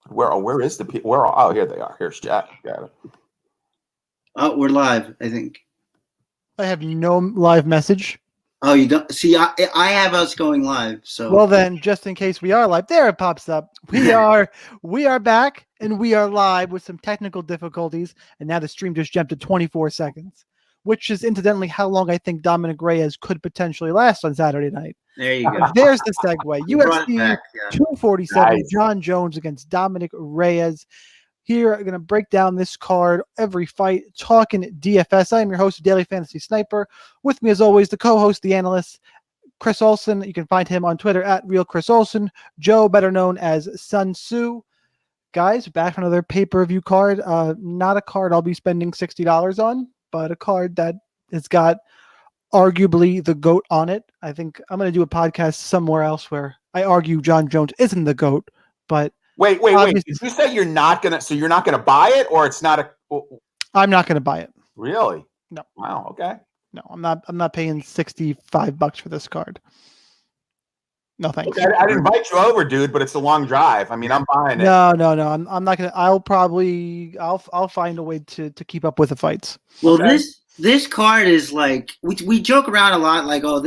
Where is the people? Oh, here they are. Here's Jack. Got it. Oh, we're live, I think. I have no live message. Oh, you don't see? I have us going live. So well, then, just in case we are live, there it pops up. We are back and we are live with some technical difficulties, and now the stream just jumped to 24 seconds, which is incidentally how long I think Dominick Reyes could potentially last on Saturday night. There you go. There's the segue. UFC back, 247. Nice. John Jones against Dominick Reyes. Here, I'm going to break down this card, every fight, talking DFS. I am your host, Daily Fantasy Sniper. With me, as always, the co-host, the analyst, Chris Olsen. You can find him on Twitter at RealChrisOlsen. Joe, better known as Sun Tzu. Guys, back for another pay-per-view card. Not a card I'll be spending $60 on, but a card that has got arguably the GOAT on it. I think I'm going to do a podcast somewhere else where I argue John Jones isn't the GOAT, but Wait. Did you say you're not gonna buy it, or it's not a? I'm not going to buy it. Really? No. Wow. Okay. No, I'm not paying $65 for this card. No thanks. Okay, I didn't invite you over, dude, but it's a long drive. I mean, I'm buying it. No. I'm not gonna. I'll find a way to keep up with the fights. Well, okay. This card is like we joke around a lot, like or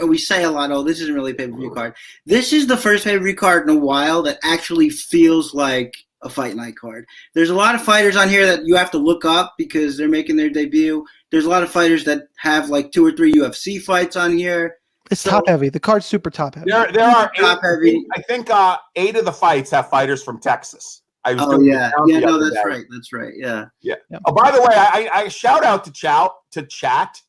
we say a lot, this isn't really a pay-per-view card. This is the first pay-per-view card in a while that actually feels like a fight night card. There's a lot of fighters on here that you have to look up because they're making their debut. There's a lot of fighters that have like 2 or 3 UFC fights on here. It's top heavy. The card's super top heavy. There are top heavy. I think 8 of the fights have fighters from Texas. That's right. Yeah. Oh, by the way, I shout out to chat.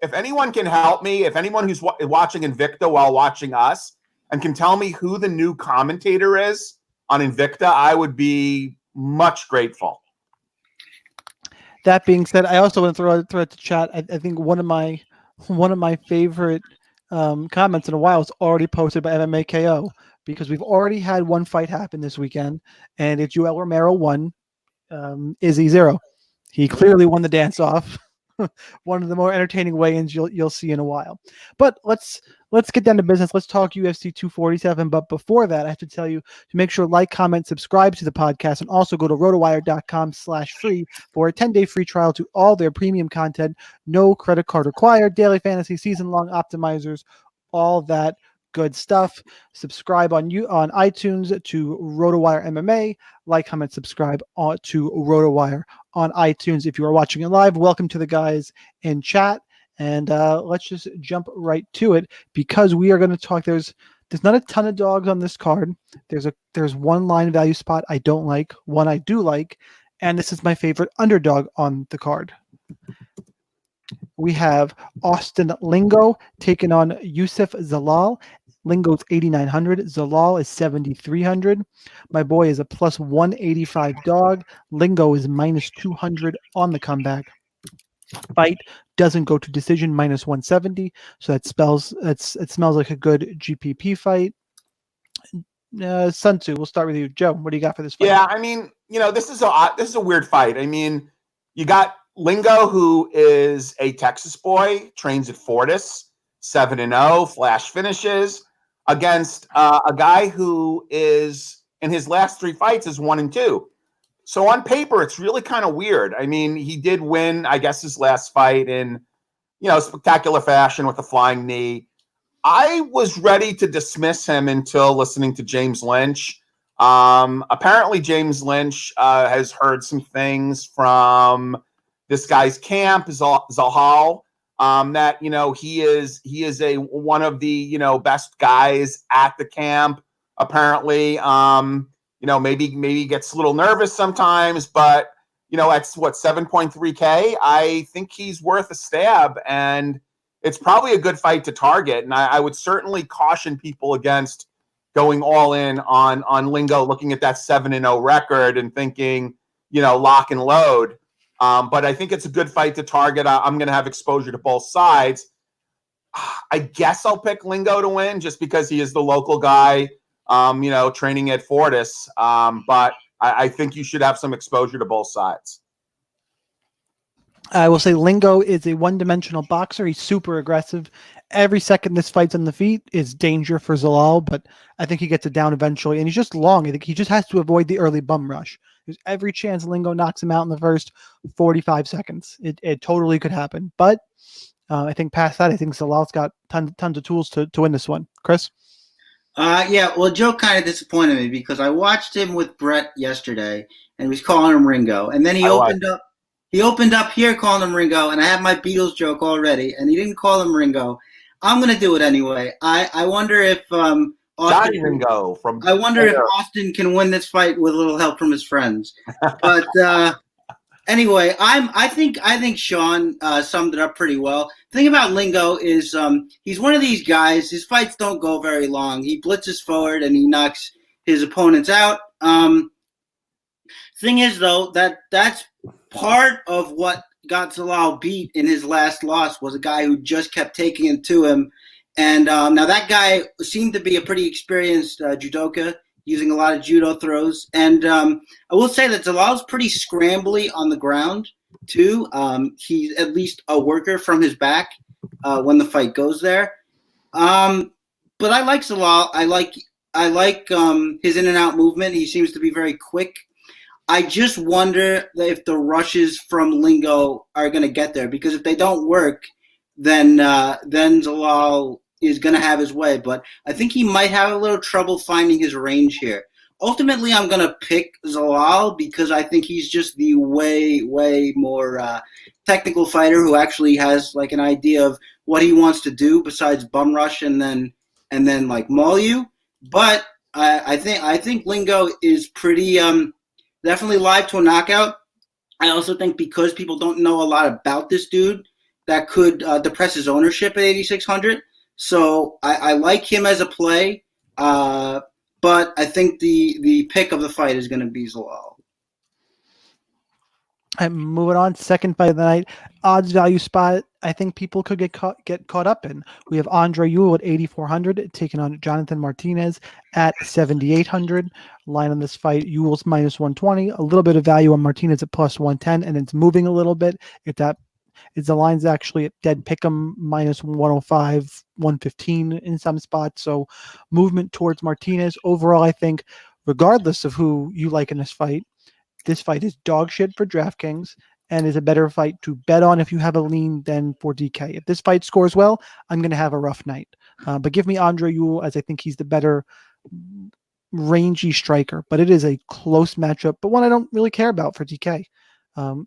If anyone can help me, if anyone who's watching Invicta while watching us and can tell me who the new commentator is on Invicta, I would be much grateful. That being said, I also want to throw it to chat. I think one of my favorite comments in a while was already posted by MMA KO. Because we've already had one fight happen this weekend, and it's Ewell Romero 1, Izzy 0. He clearly won the dance-off. One of the more entertaining weigh-ins you'll see in a while. But let's get down to business. Let's talk UFC 247. But before that, I have to tell you to make sure like, comment, subscribe to the podcast, and also go to rotowire.com/free for a 10-day free trial to all their premium content. No credit card required. Daily fantasy, season-long optimizers, all that good stuff. Subscribe on iTunes to RotoWire MMA. Like, comment, subscribe to RotoWire on iTunes. If you are watching it live, welcome to the guys in chat. And let's just jump right to it because we are going to talk. There's not a ton of dogs on this card. There's one line value spot I don't like, one I do like, and this is my favorite underdog on the card. We have Austin Lingo taking on Youseff Zalal. Lingo's 8,900. Zalal is 7,300. My boy is a plus 185 dog. Lingo is minus 200 on the comeback. Fight doesn't go to decision, minus 170. So it smells like a good GPP fight. Sun Tzu, we'll start with you. Joe, what do you got for this fight? Yeah, I mean, this is a weird fight. I mean, you got Lingo, who is a Texas boy, trains at Fortis, 7-0, flash finishes, against a guy who is, in his last 3 fights, is 1-2. So on paper, it's really kind of weird. I mean, he did win, I guess, his last fight in, spectacular fashion with a flying knee. I was ready to dismiss him until listening to James Lynch. Apparently, James Lynch has heard some things from this guy's camp, Zalal, that he is one of the best guys at the camp. Apparently, maybe gets a little nervous sometimes, but at what 7.3K, I think he's worth a stab, and it's probably a good fight to target. And I would certainly caution people against going all in on Lingo, looking at that 7-0 record and thinking lock and load. But I think it's a good fight to target. I'm going to have exposure to both sides. I guess I'll pick Lingo to win just because he is the local guy, training at Fortis. But I think you should have some exposure to both sides. I will say Lingo is a one-dimensional boxer. He's super aggressive, every second this fight's on the feet is danger for Zalal, but I think he gets it down eventually. And he's just long. I think he just has to avoid the early bum rush. There's every chance Lingo knocks him out in the first 45 seconds. It totally could happen. But I think past that, I think Zalal's got tons of tools to win this one. Chris? Yeah, well, Joe kind of disappointed me because I watched him with Brett yesterday, and he was calling him Ringo. And then he opened up here calling him Ringo, and I had my Beatles joke already, and he didn't call him Ringo. I'm going to do it anyway. I wonder if Johnny Ringo from. I wonder if Austin can win this fight with a little help from his friends. But anyway, I think Shaun summed it up pretty well. The thing about Lingo is he's one of these guys. His fights don't go very long. He blitzes forward and he knocks his opponents out. Thing is, though, that's part of what got Zalal beat in his last loss was a guy who just kept taking it to him. And now that guy seemed to be a pretty experienced judoka, using a lot of judo throws. And I will say that Zalal's pretty scrambly on the ground, too. He's at least a worker from his back when the fight goes there. But I like Zalal. I like his in and out movement. He seems to be very quick. I just wonder if the rushes from Lingo are going to get there, because if they don't work, then Zalal is going to have his way. But I think he might have a little trouble finding his range here. Ultimately, I'm going to pick Zalal because I think he's just the way more technical fighter who actually has like an idea of what he wants to do besides bum rush and then like maul you. But I think Lingo is pretty definitely live to a knockout. I also think because people don't know a lot about this dude, that could depress his ownership at 8,600. So I like him as a play, but I think the pick of the fight is going to be Zalal. And moving on, second fight of the night, odds value spot. I think people could get caught up in. We have Andre Ewell at 8,400 taking on Jonathan Martinez at 7,800. Line on this fight, Ewell's minus 120. A little bit of value on Martinez at plus 110, and it's moving a little bit. If the line's actually at dead pick'em minus 105, 115 in some spots. So movement towards Martinez. Overall, I think regardless of who you like in this fight is dog shit for DraftKings and is a better fight to bet on if you have a lean than for DK. If this fight scores well, I'm going to have a rough night. But give me Andre Ewell, as I think he's the better rangy striker. But it is a close matchup, but one I don't really care about for DK.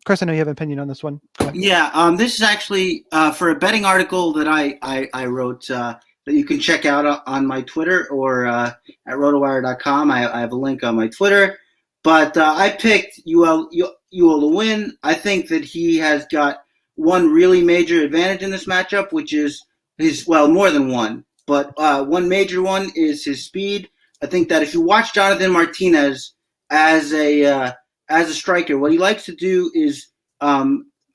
Chris, I know you have an opinion on this one. Yeah, this is actually for a betting article that I wrote that you can check out on my Twitter or at rotowire.com. I have a link on my Twitter. But I picked Ewell to win. I think that he has got one really major advantage in this matchup, which is more than one. But one major one is his speed. I think that if you watch Jonathan Martinez as a striker, what he likes to do is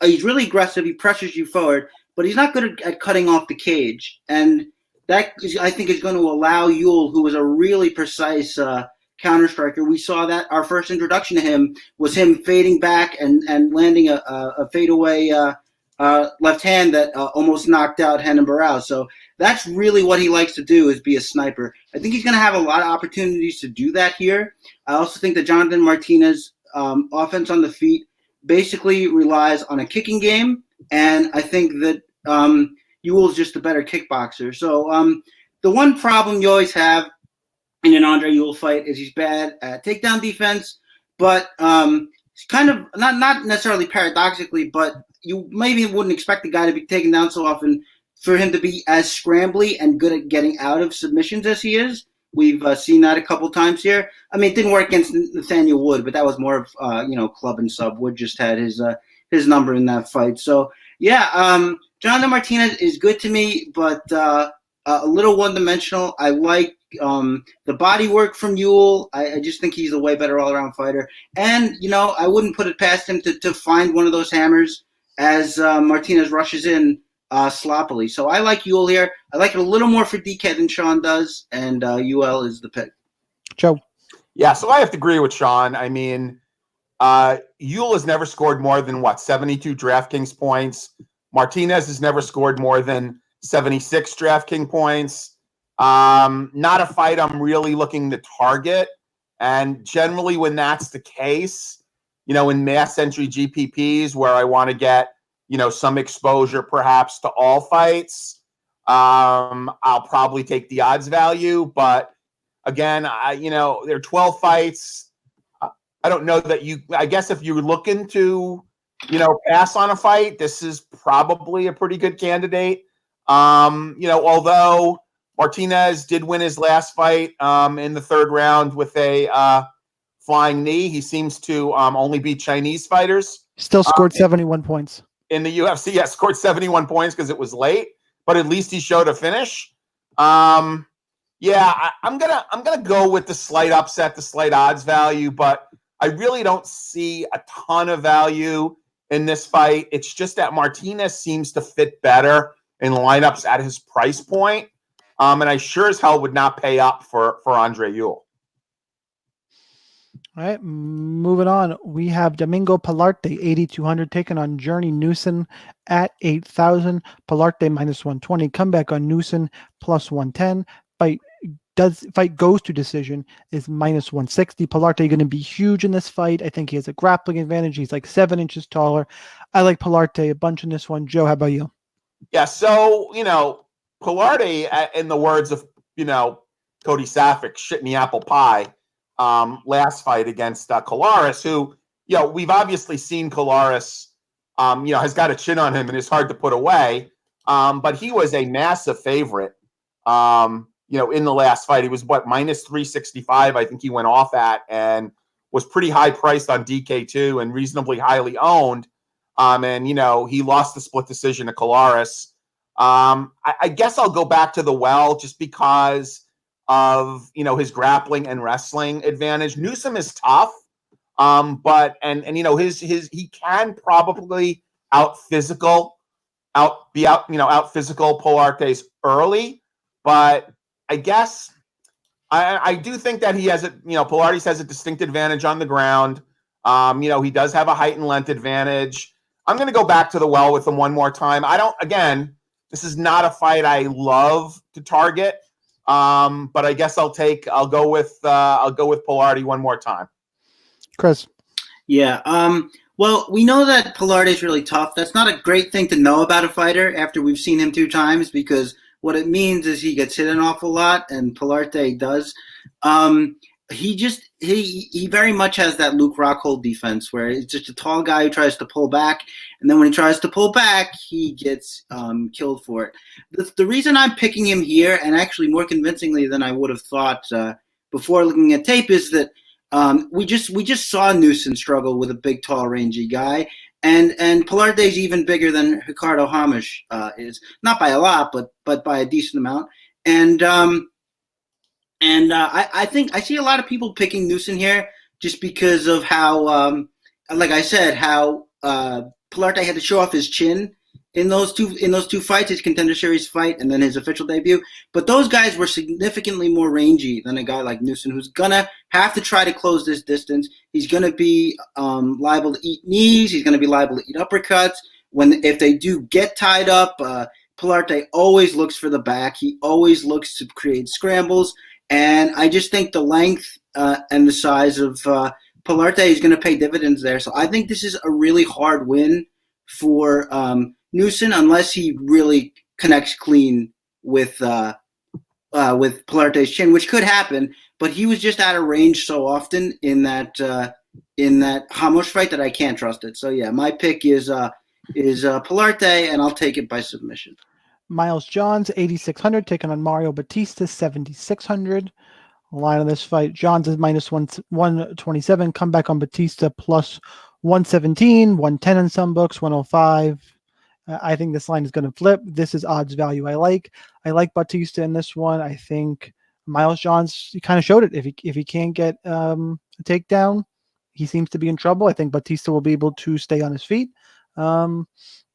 he's really aggressive. He pressures you forward, but he's not good at cutting off the cage. And that, I think, is going to allow Ewell, who is a really precise counter striker. We saw that our first introduction to him was him fading back and landing a fadeaway left hand that almost knocked out Renan Barão. So that's really what he likes to do, is be a sniper. I think he's going to have a lot of opportunities to do that here. I also think that Jonathan Martinez offense on the feet basically relies on a kicking game, and I think that Ewell's just a better kickboxer. So the one problem you always have in an Andre Ewell fight is he's bad at takedown defense, but it's kind of not necessarily paradoxically, but you maybe wouldn't expect the guy to be taken down so often for him to be as scrambly and good at getting out of submissions as he is. We've seen that a couple times here. I mean, it didn't work against Nathaniel Wood, but that was more of club and sub. Wood just had his number in that fight. So yeah, Jonathan Martinez is good to me, but a little one-dimensional. I like the body work from Ewell. I just think he's a way better all-around fighter. And I wouldn't put it past him to find one of those hammers as Martinez rushes in sloppily. So I like Ewell here. I like it a little more for DK than Shaun does, and Ewell is the pick. Joe. Yeah, so I have to agree with Shaun. I mean, Ewell has never scored more than 72 DraftKings points. Martinez has never scored more than 76 DraftKings points. Not a fight I'm really looking to target. And generally when that's the case, in mass entry GPPs where I want to get, some exposure perhaps to all fights, I'll probably take the odds value. But again, there are 12 fights. I don't know that I guess if you're looking to, pass on a fight, this is probably a pretty good candidate. Although Martinez did win his last fight in the third round with a flying knee, he seems to only beat Chinese fighters. Still scored 71 points. In the UFC, yes, scored 71 points because it was late, but at least he showed a finish. I'm gonna go with the slight upset, the slight odds value, but I really don't see a ton of value in this fight. It's just that Martinez seems to fit better in lineups at his price point. And I sure as hell would not pay up for Andre Ewell. All right, moving on. We have Domingo Pilarte, 8,200, taking on Journey Newson at 8,000. Pilarte minus 120. Comeback on Newson plus 110. Fight goes to decision is minus 160. Pilarte going to be huge in this fight. I think he has a grappling advantage. He's like 7 inches taller. I like Pilarte a bunch in this one. Joe, how about you? Yeah, so, Pilarte, in the words of, Cody Safick, shit in the apple pie, last fight against Kolaris, who, we've obviously seen Kolaris, has got a chin on him and is hard to put away. But he was a massive favorite, in the last fight. He was, minus 365, I think he went off at, and was pretty high priced on DK2 and reasonably highly owned. And he lost the split decision to Kolaris. I guess I'll go back to the well just because of, his grappling and wrestling advantage. Newsom is tough. But he can probably out physical Pilarte's early, but I guess I do think that he has Pilates has a distinct advantage on the ground. He does have a height and length advantage. I'm going to go back to the well with him one more time. This is not a fight I love to target. But I guess I'll go with Pilarte one more time. Chris. Yeah. Well, we know that Pilarte is really tough. That's not a great thing to know about a fighter after we've seen him 2 times, because what it means is he gets hit an awful lot, and Pilarte does. He very much has that Luke Rockhold defense where it's just a tall guy who tries to pull back, and then when he tries to pull back, he gets killed for it. The reason I'm picking him here, and actually more convincingly than I would have thought before looking at tape, is that we just saw Newson struggle with a big, tall, rangy guy, and Pilarte's even bigger than Ricardo Hamish is, not by a lot, but by a decent amount, and I think I see a lot of people picking Newson here just because of how, like I said, how Pilarte had to show off his chin in those two fights, his Contender Series fight and then his official debut. But those guys were significantly more rangy than a guy like Newson, who's gonna have to try to close this distance. He's gonna be liable to eat knees. He's gonna be liable to eat uppercuts. If they do get tied up, Pilarte always looks for the back. He always looks to create scrambles. And I just think the length and the size of Pilarte is going to pay dividends there. So I think this is a really hard win for Newson unless he really connects clean with Pilarte's chin, which could happen. But he was just out of range so often in that Hamosh fight that I can't trust it. So yeah, my pick is Pilarte, and I'll take it by submission. Miles Johns, 8,600, taking on Mario Bautista, 7,600. Line on this fight, Johns is minus 127. Comeback on Bautista plus 117, 110 in some books, 105. I think this line is going to flip. This is odds value I like Bautista in this one. I think Miles Johns, he kind of showed it. If he can't get a takedown, he seems to be in trouble. I think Bautista will be able to stay on his feet.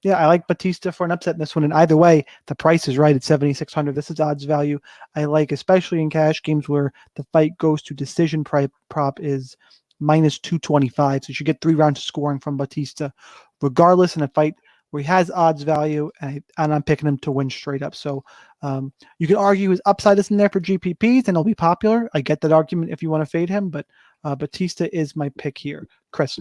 Yeah, I like Bautista for an upset in this one. And either way, the price is right at 7,600. This is odds value I like, especially in cash games where the fight goes to decision. Prop is minus 225. So you should get 3 rounds of scoring from Bautista, regardless in a fight where he has odds value, and I'm picking him to win straight up. So you can argue his upside isn't there for GPPs, and he'll be popular. I get that argument if you want to fade him, but Bautista is my pick here. Chris.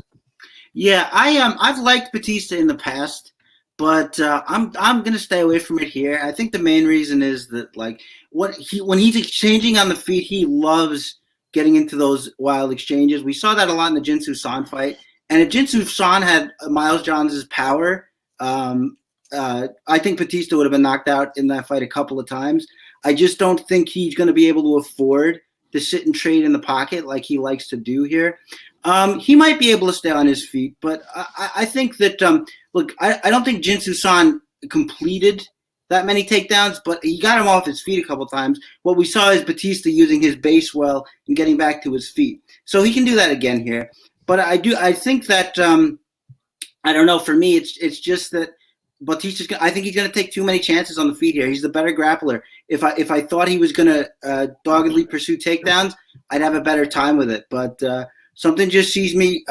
Yeah, I've liked Bautista in the past, but I'm gonna stay away from it here. I think the main reason is that like when he's exchanging on the feet, he loves getting into those wild exchanges. We saw that a lot in the Jinsu San fight, and if Jinsu San had Miles Johns' power, I think Bautista would have been knocked out in that fight a couple of times. I just don't think he's going to be able to afford to sit and trade in the pocket like he likes to do here. He might be able to stay on his feet, but I think that, look, I don't think Jinsu San completed that many takedowns, but he got him off his feet a couple times. What we saw is Bautista using his base well and getting back to his feet. So he can do that again here. But I think that, I don't know, for me, it's just that Bautista's I think he's going to take too many chances on the feet here. He's the better grappler. If I thought he was going to doggedly pursue takedowns, I'd have a better time with it. But something just sees me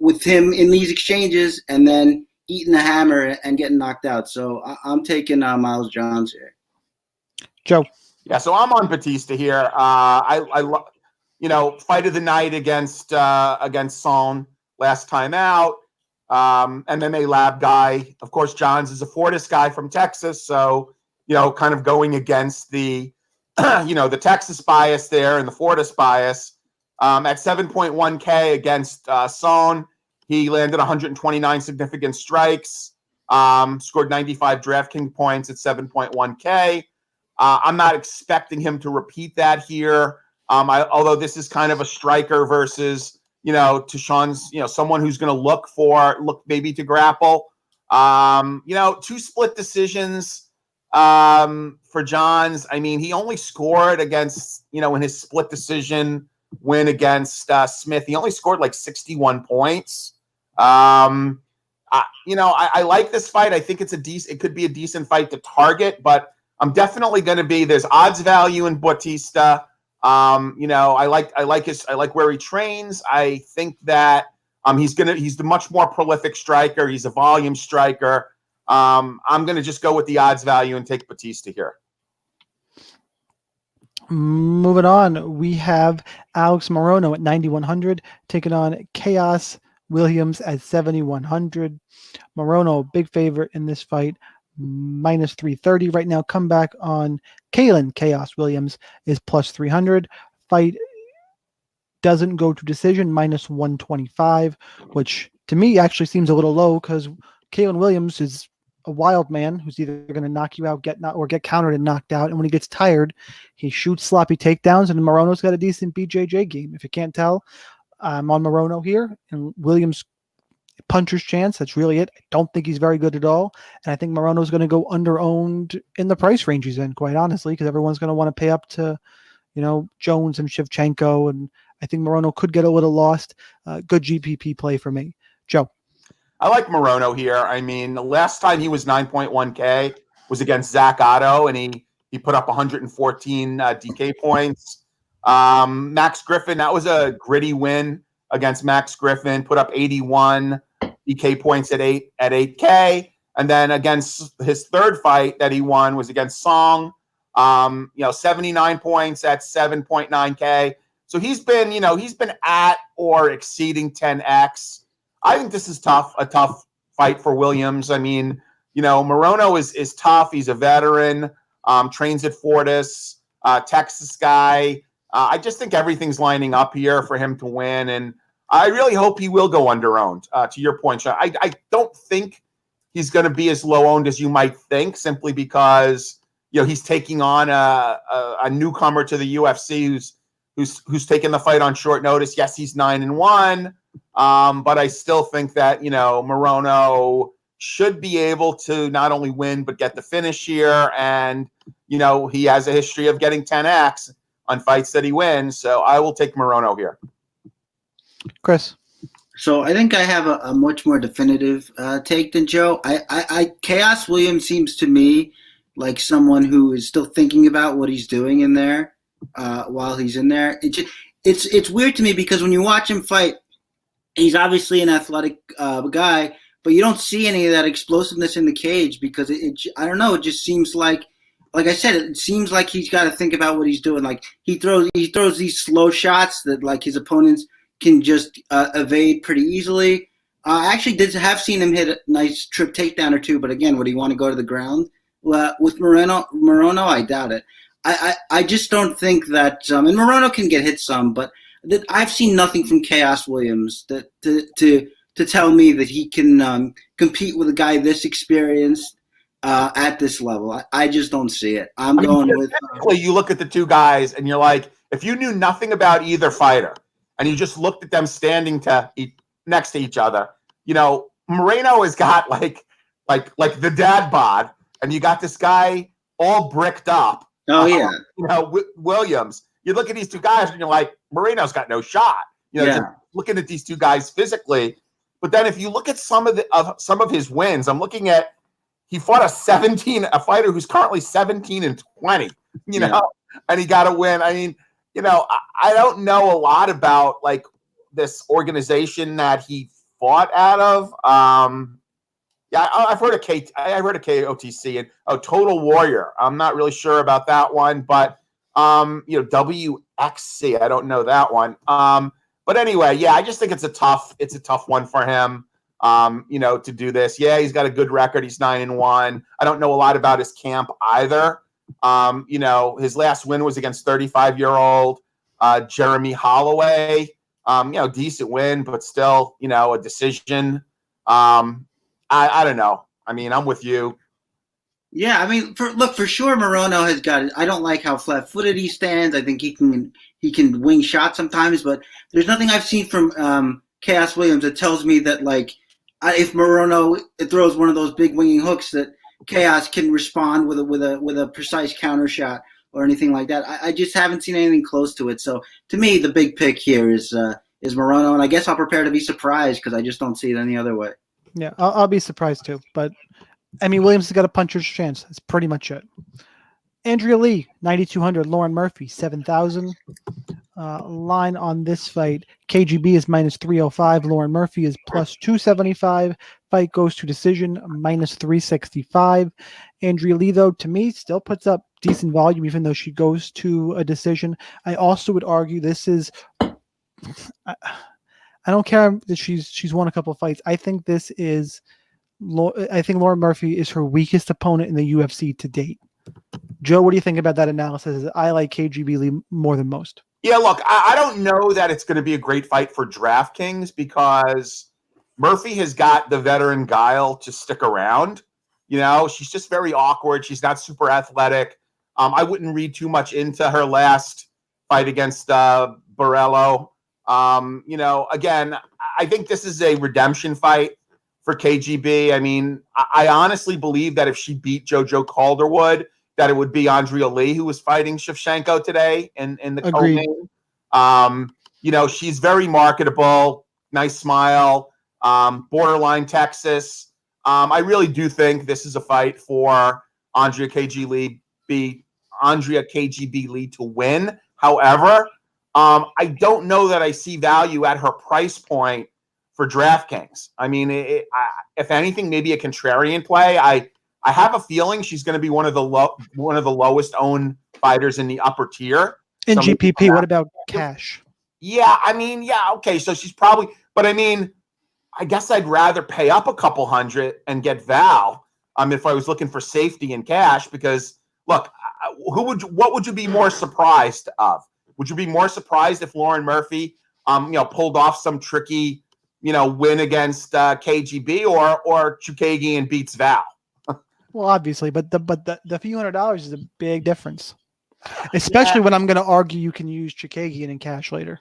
with him in these exchanges and then eating the hammer and getting knocked out. So I'm taking Miles Johns here. Joe. Yeah, so I'm on Bautista here. Fight of the night against Shaun last time out. MMA lab guy. Of course, Johns is a Fortis guy from Texas. So, kind of going against the, the Texas bias there and the Fortis bias. At 7.1K against Shaun, he landed 129 significant strikes, scored 95 DraftKings points at 7.1K. I'm not expecting him to repeat that here. Although this is kind of a striker versus, to Shaun's, someone who's going to look maybe to grapple. 2 split decisions for Johns. I mean, he only scored against, in his split decision win against Smith, he only scored like 61 points. I like this fight. I think it could be a decent fight to target, but I'm definitely going to be, there's odds value in Bautista. I like where he trains. I think that he's the much more prolific striker. He's a volume striker. I'm going to just go with the odds value and take Bautista here. Moving on, we have Alex Morono at 9,100 taking on Chaos Williams at 7,100. Morono, big favorite in this fight, minus 330 right now. Comeback on Kalinn. Chaos Williams is plus 300. Fight doesn't go to decision, minus 125, which to me actually seems a little low because Kalinn Williams is a wild man who's either going to knock you out, get countered and knocked out. And when he gets tired, he shoots sloppy takedowns. And Morono's got a decent BJJ game. If you can't tell, I'm on Morono here. And Williams puncher's chance. That's really it. I don't think he's very good at all. And I think Morono's going to go under-owned in the price range he's in, quite honestly, because everyone's going to want to pay up to, Jones and Shevchenko. And I think Morono could get a little lost. Good GPP play for me. Joe. I like Morono here. I mean, the last time he was 9.1K was against Zach Otto, and he put up 114 DK points. Max Griffin, that was a gritty win against Max Griffin, put up 81 DK points at 8K. And then against his third fight that he won was against Song, 79 points at 7.9K. So he's been at or exceeding 10X. I think this is a tough fight for Williams. I mean, Morono is tough. He's a veteran, trains at Fortis, Texas guy. I just think everything's lining up here for him to win, and I really hope he will go under-owned, to your point, Shaun. I don't think he's going to be as low-owned as you might think, simply because, he's taking on a newcomer to the UFC who's taking the fight on short notice. Yes, he's 9-1. But I still think that, Morono should be able to not only win, but get the finish here. And, he has a history of getting 10X on fights that he wins. So I will take Morono here. Chris. So I think I have a much more definitive take than Joe. Chaos Williams seems to me like someone who is still thinking about what he's doing in there while he's in there. It's weird to me because when you watch him fight, he's obviously an athletic guy, but you don't see any of that explosiveness in the cage because I don't know. It just seems like I said, it seems like he's got to think about what he's doing. Like he throws these slow shots that like his opponents can just evade pretty easily. I actually have seen him hit a nice trip takedown or two, but again, would he want to go to the ground? With Morono, I doubt it. I just don't think that, and Morono can get hit some, but I've seen nothing from Chaos Williams to tell me that he can compete with a guy this experienced at this level. I just don't see it. Typically, you look at the two guys and you're like, if you knew nothing about either fighter and you just looked at them standing next to each other, Moreno has got like the dad bod, and you got this guy all bricked up. Oh yeah. Williams. You look at these two guys and you're like, Moreno's got no shot. Just looking at these two guys physically. But then if you look at some of his wins, I'm looking at he fought a fighter who's currently 17-20, and he got a win. I mean, I don't know a lot about like this organization that he fought out of. I've heard of KOTC and Total Warrior. I'm not really sure about that one, but WXC. I don't know that one. But anyway, I just think it's a tough one for him. To do this. Yeah, he's got a good record. He's 9-1. I don't know a lot about his camp either. His last win was against 35-year-old Jeremy Holloway. Decent win, but still, a decision. I don't know. I mean, I'm with you. Yeah, I mean, for sure, Morono has got it. I don't like how flat-footed he stands. I think he can wing shots sometimes, but there's nothing I've seen from Chaos Williams that tells me that like if Morono throws one of those big winging hooks that Chaos can respond with a precise counter shot or anything like that. I just haven't seen anything close to it. So to me, the big pick here is Morono, and I guess I'll prepare to be surprised because I just don't see it any other way. Yeah, I'll be surprised too. But I mean, Williams has got a puncher's chance. That's pretty much it. Andrea Lee, 9,200. Lauren Murphy, 7,000. Line on this fight, KGB is -305. Lauren Murphy is +275. Fight goes to decision, -365. Andrea Lee, though, to me, still puts up decent volume, even though she goes to a decision. I also would argue this is. I don't care that she's won a couple of fights. I think this is. I think Lauren Murphy is her weakest opponent in the UFC to date. Joe, what do you think about that analysis? I like KGB Lee more than most. Yeah, look, I don't know that it's going to be a great fight for DraftKings because Murphy has got the veteran guile to stick around. She's just very awkward. She's not super athletic. I wouldn't read too much into her last fight against Borello. Again, I think this is a redemption fight for KGB. I mean, I honestly believe that if she beat JoJo Calderwood, that it would be Andrea Lee who was fighting Shevchenko today in the co-main. She's very marketable, nice smile, borderline Texas. I really do think this is a fight for Andrea KGB Lee to win. However, I don't know that I see value at her price point for DraftKings. I mean, if anything, maybe a contrarian play. I have a feeling she's going to be one of the lowest owned fighters in the upper tier. In GPP, what about cash? Yeah, I mean, okay. So she's probably, but I mean, I guess I'd rather pay up a couple hundred and get Val. If I was looking for safety in cash, because look, what would you be more surprised of? Would you be more surprised if Lauren Murphy, pulled off some tricky, win against KGB or Chookagian beats Val? Well, obviously, but the few $100 is a big difference, especially when I'm going to argue you can use Chookagian in cash later.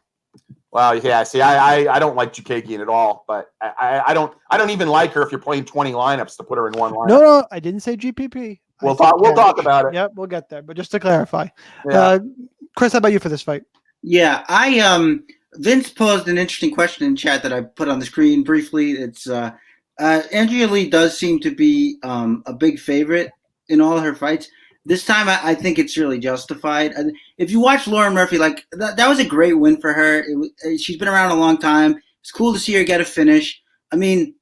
Well, yeah. See, I don't like Chookagian at all, but I don't even like her if you're playing 20 lineups to put her in one lineup. No, I didn't say GPP. We'll talk about it. Yep, we'll get there. But just to clarify, yeah. Chris, how about you for this fight? Yeah, Vince posed an interesting question in chat that I put on the screen briefly. It's Andrea Lee does seem to be a big favorite in all her fights. This time, I think it's really justified. And if you watch Lauren Murphy, like that was a great win for her. She's been around a long time. It's cool to see her get a finish. I mean,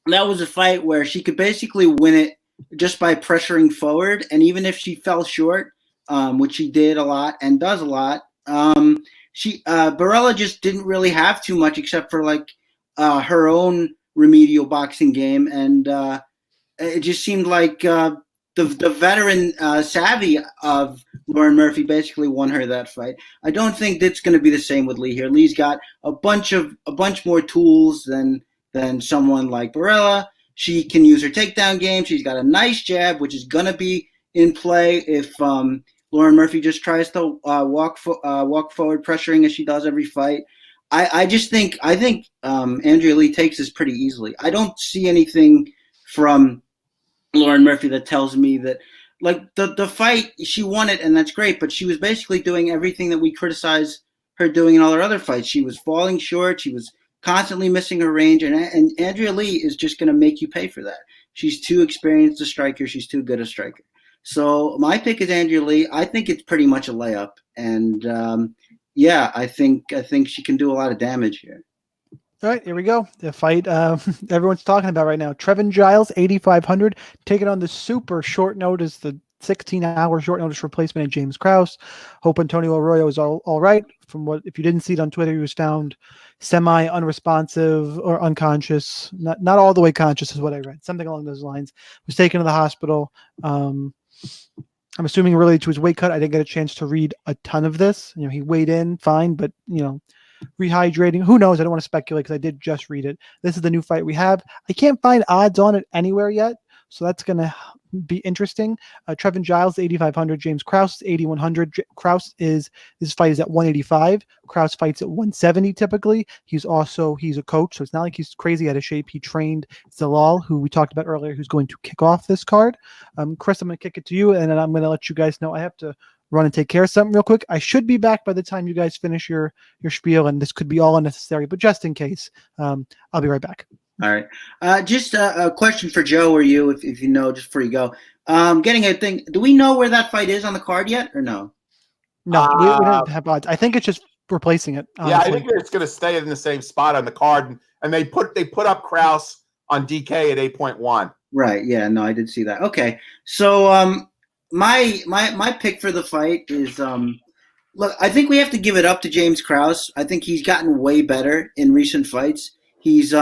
that was a fight where she could basically win it just by pressuring forward. And even if she fell short, which she did a lot and does a lot, Barella just didn't really have too much except for like her own remedial boxing game. And it just seemed like the veteran savvy of Lauren Murphy basically won her that fight. I don't think that's going to be the same with Lee here. Lee's got a bunch more tools than someone like Barella. She can use her takedown game. She's got a nice jab, which is going to be in play if Lauren Murphy just tries to walk forward, pressuring as she does every fight. I think Andrea Lee takes this pretty easily. I don't see anything from Lauren Murphy that tells me that, like, the fight, she won it and that's great, but she was basically doing everything that we criticize her doing in all her other fights. She was falling short. She was constantly missing her range, and Andrea Lee is just going to make you pay for that. She's too experienced a striker. She's too good a striker. So my pick is Andrea Lee. I think it's pretty much a layup, and I think she can do a lot of damage here. All right, here we go. The fight everyone's talking about right now. Trevin Giles, 8,500, taking on the super short notice, the 16-hour short notice replacement of James Krause. Hope Antonio Arroyo is all right. From what, if you didn't see it on Twitter, he was found semi-unresponsive or unconscious. Not all the way conscious is what I read. Something along those lines. Was taken to the hospital. I'm assuming related to his weight cut. I didn't get a chance to read a ton of this. He weighed in fine, but rehydrating. Who knows? I don't want to speculate because I did just read it. This is the new fight we have. I can't find odds on it anywhere yet, so that's going to be interesting. Trevin Giles, 8,500. James Krause, 8,100. This fight is at 185. Krause fights at 170 typically. He's a coach, so it's not like he's crazy out of shape. He trained Zalal, who we talked about earlier, who's going to kick off this card. Chris, I'm going to kick it to you, and then I'm going to let you guys know I have to run and take care of something real quick. I should be back by the time you guys finish your spiel, and this could be all unnecessary, but just in case, I'll be right back. All right. Just a question for Joe or you, if you know, just before you go. Getting a thing. Do we know where that fight is on the card yet, or no? No, we don't have odds. I think it's just replacing it. Honestly. Yeah, I think it's going to stay in the same spot on the card, and they put up Krause on DK at 8.1. Right. Yeah. No, I did see that. Okay. So my pick for the fight is look. I think we have to give it up to James Krause. I think he's gotten way better in recent fights. He's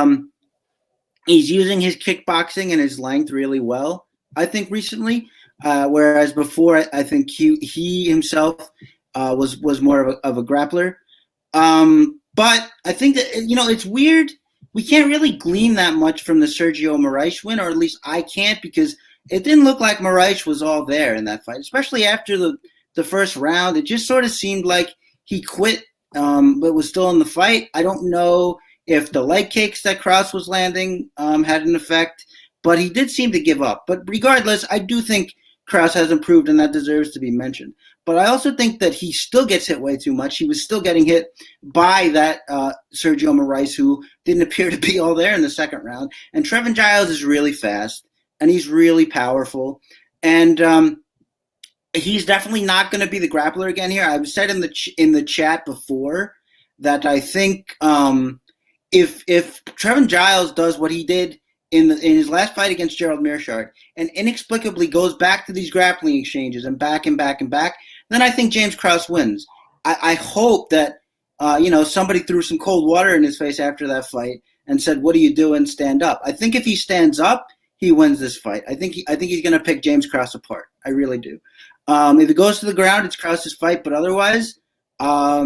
using his kickboxing and his length really well, I think, recently. Whereas before, I think he himself was more of a grappler. But I think that, it's weird. We can't really glean that much from the Sergio Moraes win, or at least I can't, because it didn't look like Moraes was all there in that fight, especially after the first round. It just sort of seemed like he quit, but was still in the fight. I don't know if the leg kicks that Krause was landing had an effect, but he did seem to give up. But regardless, I do think Krause has improved, and that deserves to be mentioned. But I also think that he still gets hit way too much. He was still getting hit by that Sergio Moraes, who didn't appear to be all there in the second round. And Trevin Giles is really fast, and he's really powerful. And he's definitely not going to be the grappler again here. I've said in the chat before that I think if Trevin Giles does what he did in his last fight against Gerald Meerschaert and inexplicably goes back to these grappling exchanges and back and back and back, then I think James Krause wins. I hope that somebody threw some cold water in his face after that fight and said, "What are you doing? Stand up." I think if he stands up, he wins this fight. I think he's going to pick James Krause apart. I really do. If it goes to the ground, it's Krause's fight. But otherwise, I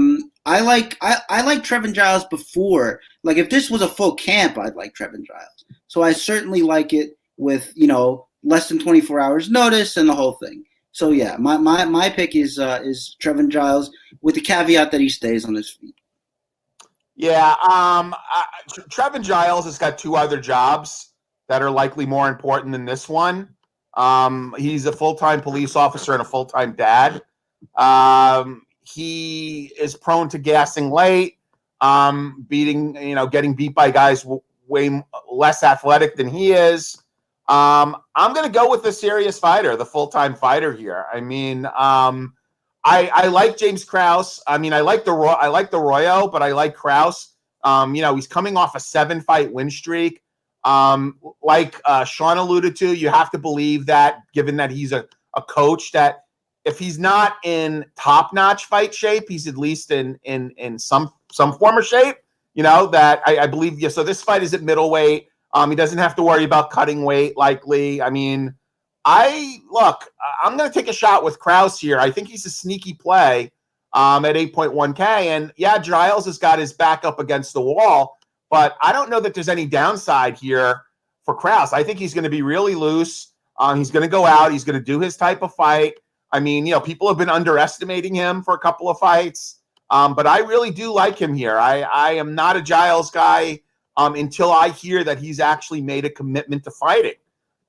like Trevin Giles before. Like, if this was a full camp, I'd like Trevin Giles. So I certainly like it with less than 24 hours notice and the whole thing. So yeah, my pick is Trevin Giles, with the caveat that he stays on his feet. Yeah, Trevin Giles has got two other jobs that are likely more important than this one. He's a full-time police officer and a full-time dad. He is prone to gassing late, getting beat by guys way less athletic than he is. I'm going to go with the serious fighter, the full-time fighter here. I mean, I like James Krause. I mean, I like the Royo, but I like Krause. He's coming off a 7-fight win streak. Like Shaun alluded to, you have to believe that, given that he's a coach, that if he's not in top-notch fight shape, he's at least in some form of shape. That I believe. Yeah. So this fight is at middleweight. He doesn't have to worry about cutting weight likely. I mean, I'm going to take a shot with Krause here. I think he's a sneaky play at 8.1K. And yeah, Giles has got his back up against the wall, but I don't know that there's any downside here for Krause. I think he's going to be really loose. He's going to go out. He's going to do his type of fight. I mean, people have been underestimating him for a couple of fights. But I really do like him here. I am not a Giles guy until I hear that he's actually made a commitment to fighting.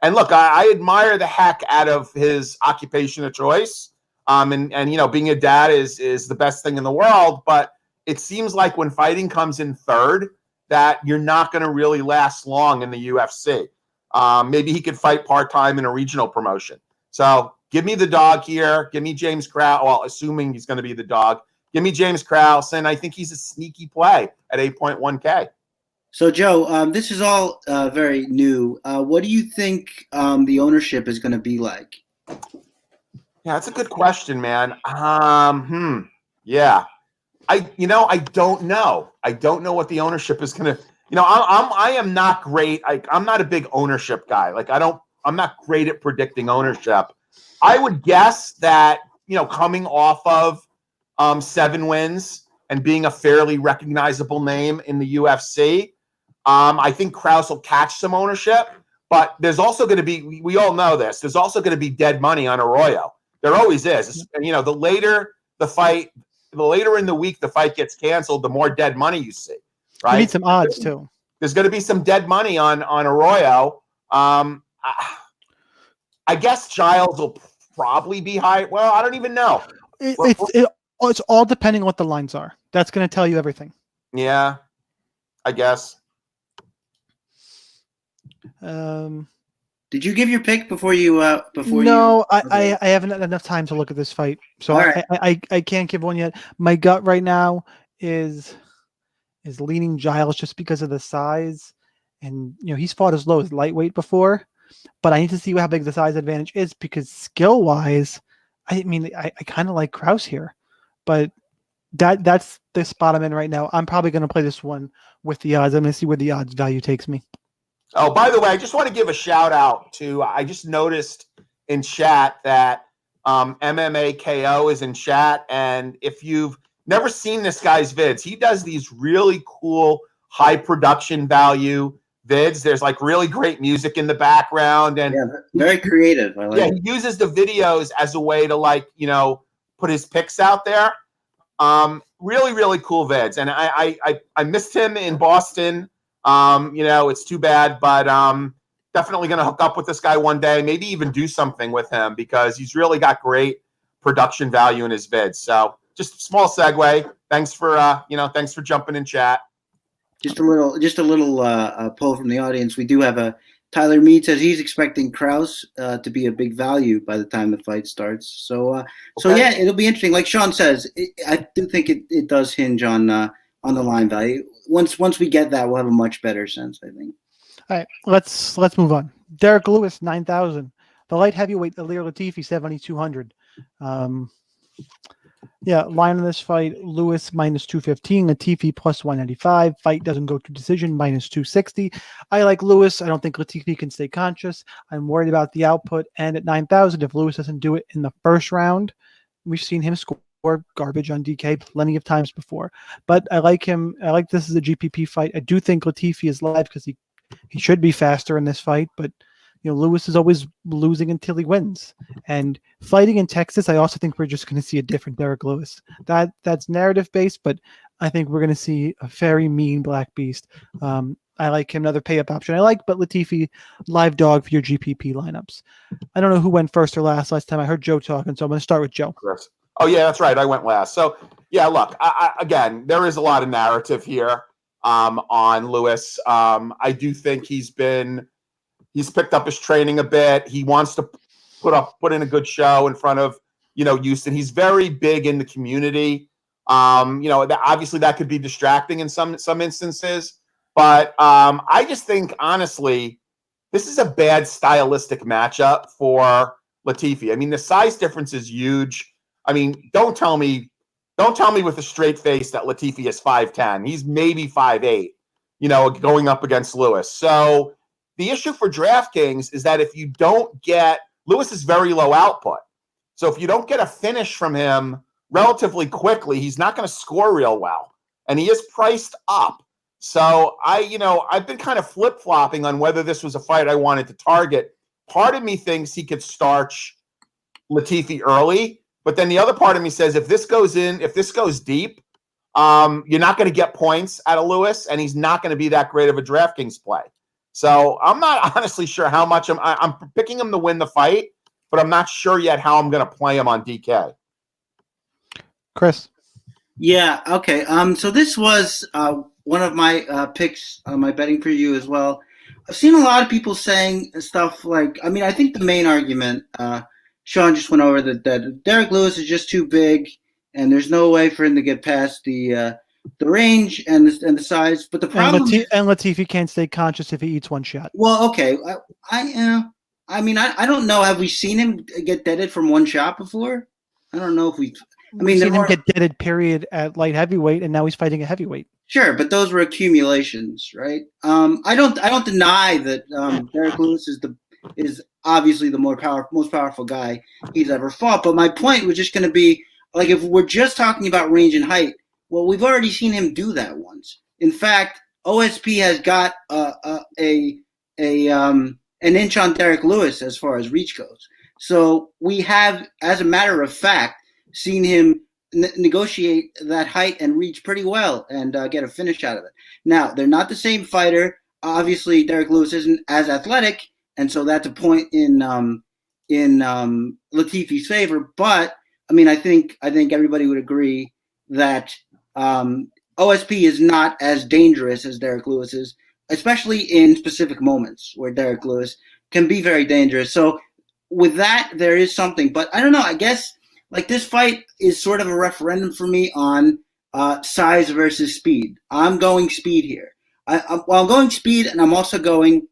And look, I admire the heck out of his occupation of choice. And being a dad is the best thing in the world. But it seems like when fighting comes in third, that you're not going to really last long in the UFC. Maybe he could fight part-time in a regional promotion. So give me the dog here. Give me James Krause. Well, assuming he's going to be the dog. Give me James Krause, and I think he's a sneaky play at 8.1K. So, Joe, this is all very new. What do you think the ownership is going to be like? Yeah, that's a good question, man. Yeah. I don't know. I don't know what the ownership is going to. I am not great. I'm not a big ownership guy. I'm not great at predicting ownership. I would guess that coming off of 7 wins and being a fairly recognizable name in the UFC, I think Krause will catch some ownership. But there's also going to be, we all know this, there's also going to be dead money on Arroyo. There always is. And, the later in the week the fight gets canceled, the more dead money you see. Right? You need some odds too. There's going to be some dead money on Arroyo. I guess Giles will probably be high. Well, I don't even know. It's all depending on what the lines are. That's going to tell you everything. Yeah, I guess. Did you give your pick before you? No, I haven't had enough time to look at this fight, so right. I can't give one yet. My gut right now is leaning Giles just because of the size, and he's fought as low as lightweight before, but I need to see how big the size advantage is because skill wise, I kind of like Krause here, but that's the spot I'm in right now. I'm probably going to play this one with the odds. I'm going to see where the odds value takes me. Oh, by the way, I just want to give a shout out to, I just noticed in chat that MMA KO is in chat. And if you've never seen this guy's vids, he does these really cool high production value vids. There's really great music in the background. And very creative. I like it. He uses the videos as a way to put his picks out there. Really, really cool vids. And I missed him in Boston. It's too bad, but definitely going to hook up with this guy one day, maybe even do something with him because he's really got great production value in his vids. So just a small segue. Thanks for jumping in chat. Just a little poll from the audience. We do have Tyler Mead says he's expecting Krause to be a big value by the time the fight starts. So yeah, it'll be interesting. Like Shaun says, I do think it does hinge on the line value. Once we get that, we'll have a much better sense, I think. All right, let's move on. Derrick Lewis 9,000. The light heavyweight Ilir Latifi 7,200. Line in this fight: Lewis minus 215, Latifi plus 195. Fight doesn't go to decision minus 260. I like Lewis. I don't think Latifi can stay conscious. I'm worried about the output. And at 9,000, if Lewis doesn't do it in the first round, we've seen him score garbage on DK plenty of times before. But I like him. I like this as a GPP fight. I do think Latifi is live because he should be faster in this fight, but Lewis is always losing until he wins. And fighting in Texas, I also think we're just going to see a different Derrick Lewis. That's narrative based, but I think we're going to see a very mean black beast. I like him, another pay up option. But Latifi live dog for your GPP lineups. I don't know who went first or last time. I heard Joe talking, so I'm going to start with Joe. Yes. Oh, yeah, that's right. I went last. So, yeah, look, again, there is a lot of narrative here on Lewis. I do think he's picked up his training a bit. He wants to put in a good show in front of, Houston. He's very big in the community. Obviously that could be distracting in some instances. But I just think, honestly, this is a bad stylistic matchup for Latifi. I mean, the size difference is huge. I mean, don't tell me with a straight face that Latifi is 5'10". He's maybe 5'8", going up against Lewis. So the issue for DraftKings is that if you don't get – Lewis is very low output. So if you don't get a finish from him relatively quickly, he's not going to score real well. And he is priced up. So I've been kind of flip-flopping on whether this was a fight I wanted to target. Part of me thinks he could starch Latifi early, but then the other part of me says if this goes deep, you're not going to get points out of Lewis, and he's not going to be that great of a DraftKings play. So I'm not honestly sure how much I'm picking him to win the fight, but I'm not sure yet how I'm going to play him on DK. Chris. Yeah. Okay. So this was one of my picks on my betting preview as well. I've seen a lot of people saying stuff like, I mean, I think the main argument, Shaun just went over that Derrick Lewis is just too big, and there's no way for him to get past the range and the size. But the problem and Latifi can't stay conscious if he eats one shot. Well, okay. I mean, I don't know. Have we seen him get deaded from one shot before? I don't know if we've. I mean, we've seen him get deaded, period, at light heavyweight, and now he's fighting a heavyweight. Sure, but those were accumulations, right? I don't deny that Derrick Lewis is obviously the most powerful guy he's ever fought. But my point was just going to be, like, if we're just talking about range and height, well, we've already seen him do that once. In fact, OSP has got an inch on Derrick Lewis as far as reach goes. So we have, as a matter of fact, seen him negotiate that height and reach pretty well and get a finish out of it. Now, they're not the same fighter. Obviously, Derrick Lewis isn't as athletic, and so that's a point in Latifi's favor. But I mean, I think everybody would agree that OSP is not as dangerous as Derrick Lewis is, especially in specific moments where Derrick Lewis can be very dangerous. So with that, there is something. But I don't know. I guess like this fight is sort of a referendum for me on size versus speed. I'm going speed here. I'm going speed, and I'm also going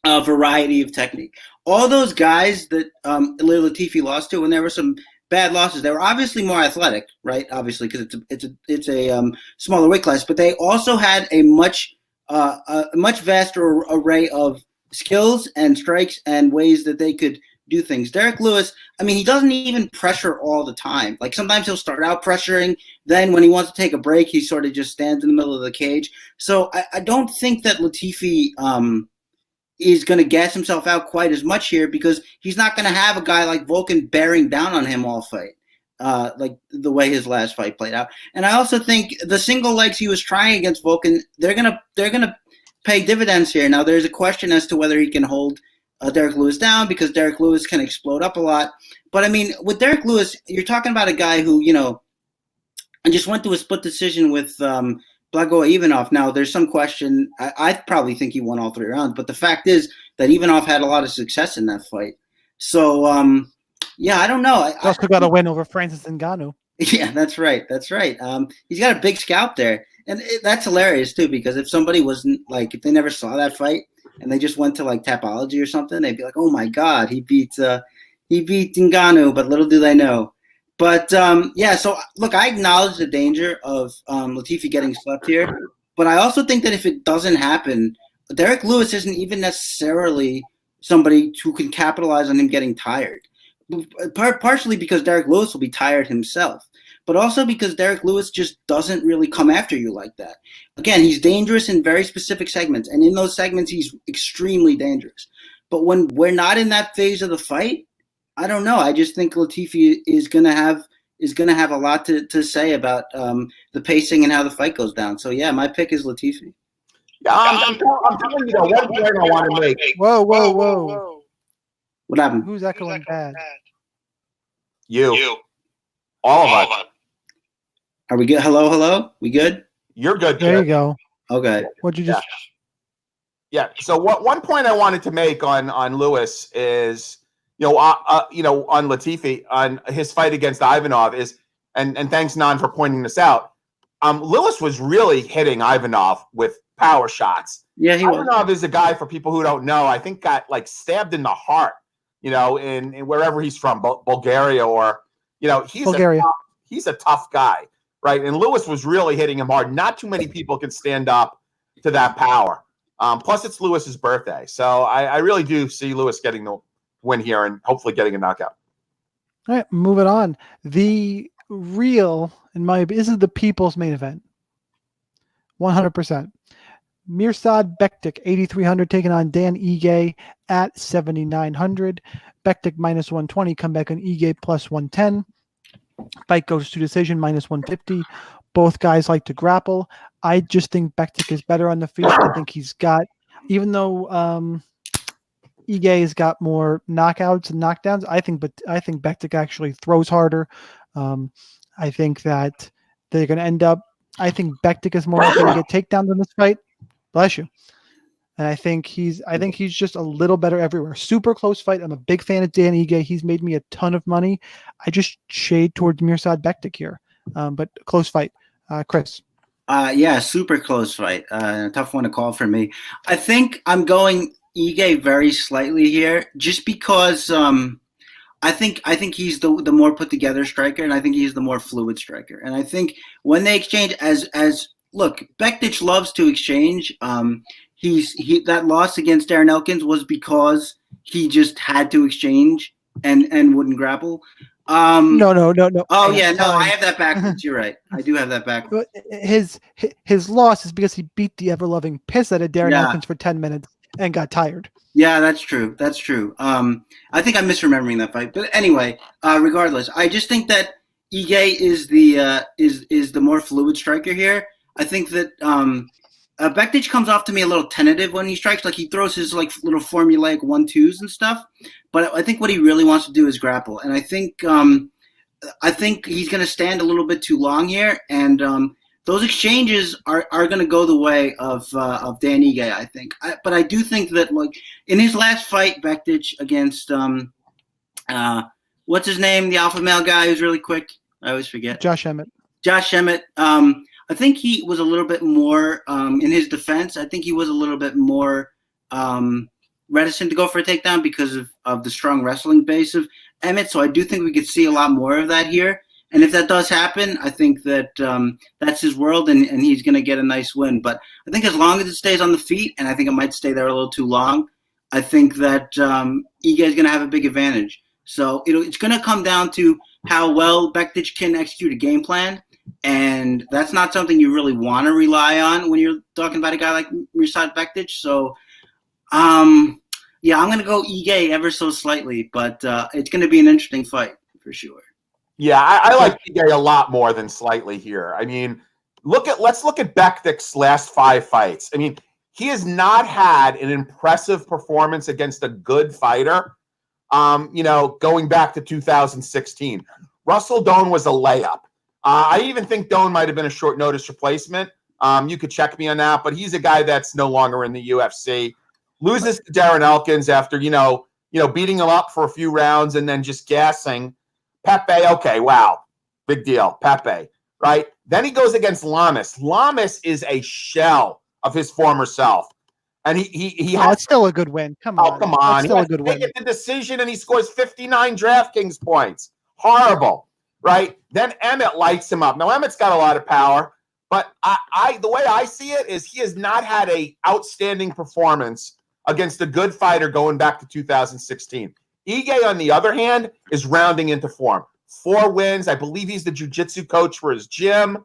a variety of technique. All those guys that Ilir Latifi lost to, when there were some bad losses, they were obviously more athletic, right? Obviously, because it's a smaller weight class, but they also had a much vaster array of skills and strikes and ways that they could do things. Derrick Lewis, I mean, he doesn't even pressure all the time. Like sometimes he'll start out pressuring, then when he wants to take a break, he sort of just stands in the middle of the cage. So I don't think that Latifi is going to gas himself out quite as much here, because he's not going to have a guy like Volkan bearing down on him all fight, like the way his last fight played out. And I also think the single legs he was trying against Volkan, they're gonna pay dividends here. Now there's a question as to whether he can hold Derrick Lewis down, because Derrick Lewis can explode up a lot. But I mean, with Derrick Lewis, you're talking about a guy who, and just went to a split decision with Ivanov. Now, there's some question. I probably think he won all 3 rounds, but the fact is that Ivanov had a lot of success in that fight. So, I don't know. He also got a win over Francis Ngannou. Yeah, that's right. He's got a big scalp there. And that's hilarious, too, because if somebody wasn't, like, if they never saw that fight and they just went to, like, Tapology or something, they'd be like, oh, my God, he beat Ngannou, but little do they know. But, so, look, I acknowledge the danger of Latifi getting swept here, but I also think that if it doesn't happen, Derrick Lewis isn't even necessarily somebody who can capitalize on him getting tired. Partially because Derrick Lewis will be tired himself, but also because Derrick Lewis just doesn't really come after you like that. Again, he's dangerous in very specific segments, and in those segments, he's extremely dangerous. But when we're not in that phase of the fight, I don't know. I just think Latifi is going to have a lot to say about the pacing and how the fight goes down. So yeah, my pick is Latifi. Yeah, I'm telling you, one point I want to make. Whoa! What happened? Who's echoing bad? You. All of us. Are we good? Hello? We good? You're good. There you go. Okay. What'd you just? Yeah. So one point I wanted to make on Lewis is, on Latifi, on his fight against Ivanov is, and thanks, Nan, for pointing this out. Lewis was really hitting Ivanov with power shots. Yeah, he I was. don't know if there's a guy, for people who don't know, I think got like stabbed in the heart, you know, in wherever he's from, Bulgaria, or, you know, Bulgaria. He's a tough guy, right? And Lewis was really hitting him hard. Not too many people can stand up to that power. Plus, it's Lewis's birthday. So I really do see Lewis getting the win here and hopefully getting a knockout. All right, moving on. The real, this is the people's main event. 100%. Mirsad Bektić, 8,300, taking on Dan Ige at 7,900. Bektić minus 120, come back on Ige plus 110. Fight goes to decision, minus 150. Both guys like to grapple. I just think Bektić is better on the feet. I think he's got, even though Ige has got more knockouts and knockdowns, I think Bektić actually throws harder. I think that they're going to end up, I think Bektić is more likely to get takedowns in this fight. Bless you. And I think he's just a little better everywhere. Super close fight. I'm a big fan of Dan Ige. He's made me a ton of money. I just shade towards Mirsad Bektić here. But close fight. Chris. Yeah, super close fight. Tough one to call for me. I think I'm going Ige very slightly here, just because I think he's the more put together striker, and I think he's the more fluid striker. And I think when they exchange, look, Bektić loves to exchange. That loss against Darren Elkins was because he just had to exchange and wouldn't grapple. No. Oh yeah, no, I have that backwards. You're right. I do have that backwards. His loss is because he beat the ever-loving piss out of Darren Elkins for 10 minutes and got tired. Yeah, that's true. That's true. I think I'm misremembering that fight, but anyway, regardless, I just think that Ige is the more fluid striker here. I think that Bektić comes off to me a little tentative when he strikes. Like, he throws his like little formulaic 1-2s and stuff, but I think what he really wants to do is grapple. And I think he's going to stand a little bit too long here, and those exchanges are going to go the way of Dan Ige, I think. But I do think that, like, in his last fight, Bektić against what's his name, the alpha male guy who's really quick, I always forget. Josh Emmett. I think he was a little bit more, in his defense, I think he was a little bit more reticent to go for a takedown because of the strong wrestling base of Emmett. So I do think we could see a lot more of that here. And if that does happen, I think that that's his world, and he's going to get a nice win. But I think as long as it stays on the feet, and I think it might stay there a little too long, I think that Ige is going to have a big advantage. So it's going to come down to how well Bektić can execute a game plan. And that's not something you really want to rely on when you're talking about a guy like Mirsad Bektić. So, yeah, I'm going to go Ige ever so slightly, but it's going to be an interesting fight for sure. Yeah, I like Ige a lot more than slightly here. I mean, let's look at Bektić's last 5 fights. I mean, he has not had an impressive performance against a good fighter. Going back to 2016, Russell Doan was a layup. I even think Doan might have been a short notice replacement. You could check me on that, but he's a guy that's no longer in the UFC. Loses to Darren Elkins after beating him up for a few rounds and then just gassing. Pepe, okay, wow, big deal. Pepe, right? Then he goes against Lamas. Lamas is a shell of his former self, and it's still a good win. Come on, It's still a good win. He gets the decision, and he scores 59 DraftKings points. Horrible. Right? Then Emmett lights him up. Now, Emmett's got a lot of power, but the way I see it is he has not had a outstanding performance against a good fighter going back to 2016. Ige, on the other hand, is rounding into form. 4 wins. I believe he's the jiu-jitsu coach for his gym.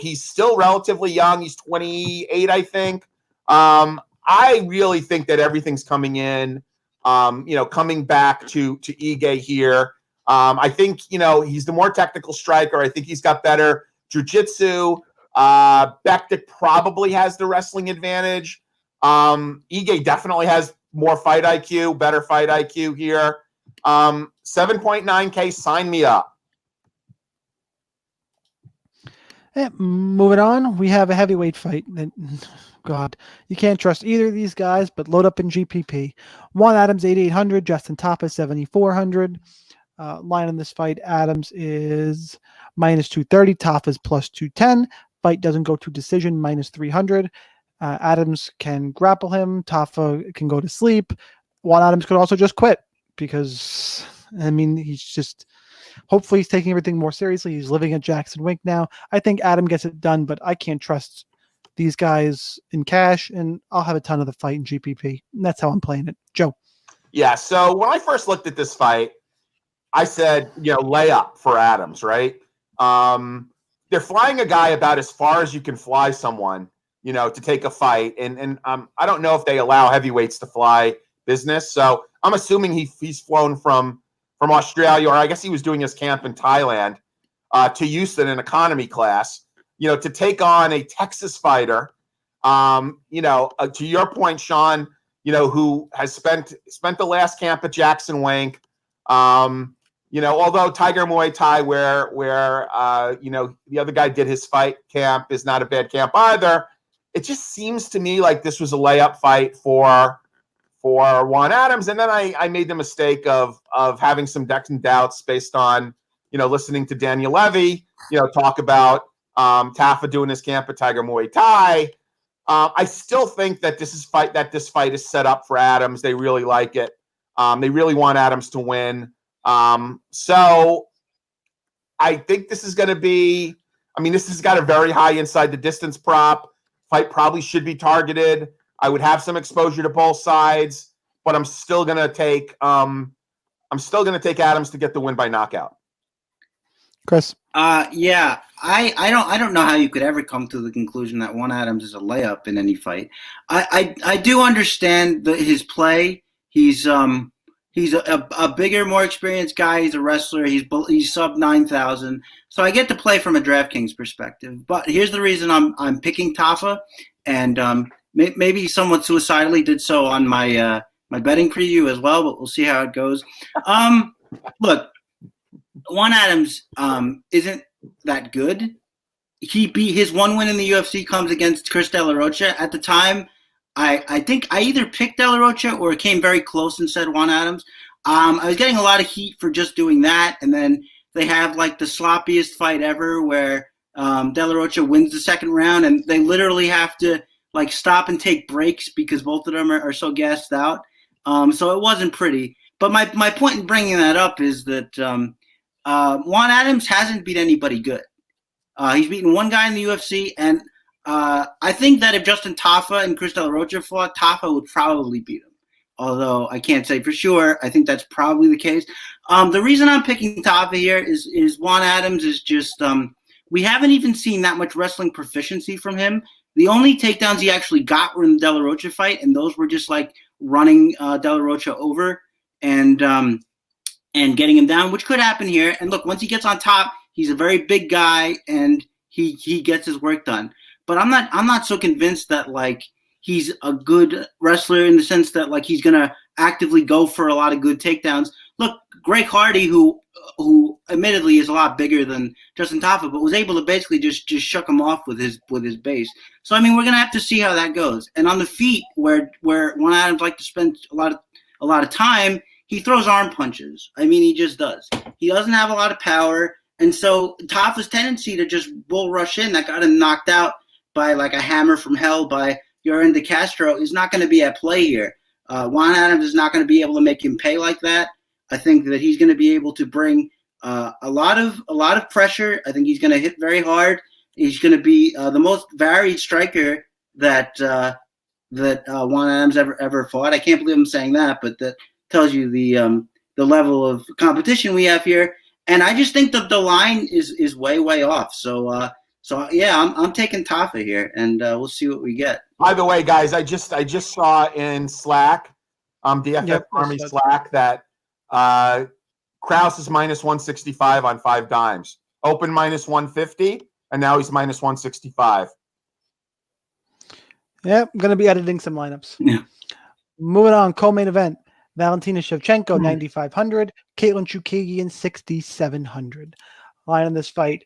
He's still relatively young. He's 28, I think. I really think that everything's coming in, coming back to Ige here. I think, he's the more technical striker. I think he's got better jiu-jitsu. Bektić probably has the wrestling advantage. Ige definitely has more fight IQ, better fight IQ here. 7.9K, sign me up. Moving on, we have a heavyweight fight. God, you can't trust either of these guys, but load up in GPP. Juan Adams, 8,800. Justin Tafa, 7,400. Line in this fight, Adams is minus 230. Tafa's plus 210. fight doesn't go to decision, minus 300. Adams can grapple him. Tafa can go to sleep. Juan Adams could also just quit because, I mean, he's just, hopefully he's taking everything more seriously. He's living at Jackson Wink now. I think Adam gets it done, but I can't trust these guys in cash, and I'll have a ton of the fight in GPP. And that's how I'm playing it. Joe. Yeah, so when I first looked at this fight, I said, lay up for Adams, right? They're flying a guy about as far as you can fly someone, to take a fight. And I don't know if they allow heavyweights to fly business. So I'm assuming he's flown from Australia, or I guess he was doing his camp in Thailand, to Houston in economy class, to take on a Texas fighter. To your point, Shaun, who has spent the last camp at Jackson Wink. Although Tiger Muay Thai, where the other guy did his fight camp, is not a bad camp either. It just seems to me like this was a layup fight for Juan Adams. And then I made the mistake of having some doubts based on, listening to Daniel Levy, talk about Tafa doing his camp at Tiger Muay Thai. I still think that this fight is set up for Adams. They really like it. They really want Adams to win. So I think this is going to be, this has got a very high inside the distance prop. Fight probably should be targeted. I would have some exposure to both sides, but I'm still going to take Adams to get the win by knockout. Chris. Yeah, I don't know how you could ever come to the conclusion that Juan Adams is a layup in any fight. I do understand his play. He's a bigger, more experienced guy. He's a wrestler. He's sub 9,000. So I get to play from a DraftKings perspective. But here's the reason I'm picking Tafa, and maybe somewhat suicidally did so on my my betting preview as well. But we'll see how it goes. Look, Juan Adams isn't that good. His one win in the UFC comes against Chris De La Rocha. At the time, I think I either picked De La Rocha or came very close and said Juan Adams. I was getting a lot of heat for just doing that, and then they have like the sloppiest fight ever where De La Rocha wins the second round, and they literally have to like stop and take breaks because both of them are so gassed out. So it wasn't pretty. But my point in bringing that up is that Juan Adams hasn't beat anybody good. He's beaten one guy in the UFC, and I think that if Justin Tafa and Chris De La Rocha fought, Tafa would probably beat him. Although I can't say for sure. I think that's probably the case. The reason I'm picking Tafa here is Juan Adams is just we haven't even seen that much wrestling proficiency from him. The only takedowns he actually got were in the De La Rocha fight, and those were just like running De La Rocha over and getting him down, which could happen here. And look, once he gets on top, he's a very big guy, and he gets his work done. But I'm not so convinced that like he's a good wrestler in the sense that like he's gonna actively go for a lot of good takedowns. Look, Greg Hardy, who admittedly is a lot bigger than Justin Tafa, but was able to basically just shuck him off with his base. So we're gonna have to see how that goes. And on the feet, where Juan Adams like to spend a lot of time, he throws arm punches. He just does. He doesn't have a lot of power, and so Tafa's tendency to just bull rush in that got him knocked out by like a hammer from hell by Yorin De Castro is not going to be at play here. Juan Adams is not going to be able to make him pay like that. I think that he's going to be able to bring a lot of pressure. I think he's going to hit very hard. He's going to be the most varied striker that Juan Adams ever fought. I can't believe I'm saying that, but that tells you the level of competition we have here. And I just think that the line is way off. So yeah, I'm taking Tafa here, and we'll see what we get. By the way, guys, I just saw in Slack, DFF Army Slack, that Krause is minus 165 on 5 dimes. Open minus 150, and now he's minus 165. Yeah, I'm going to be editing some lineups. Yeah. Moving on, co-main event. Valentina Shevchenko, 9,500. Katlyn Chookagian, 6,700. Line in this fight.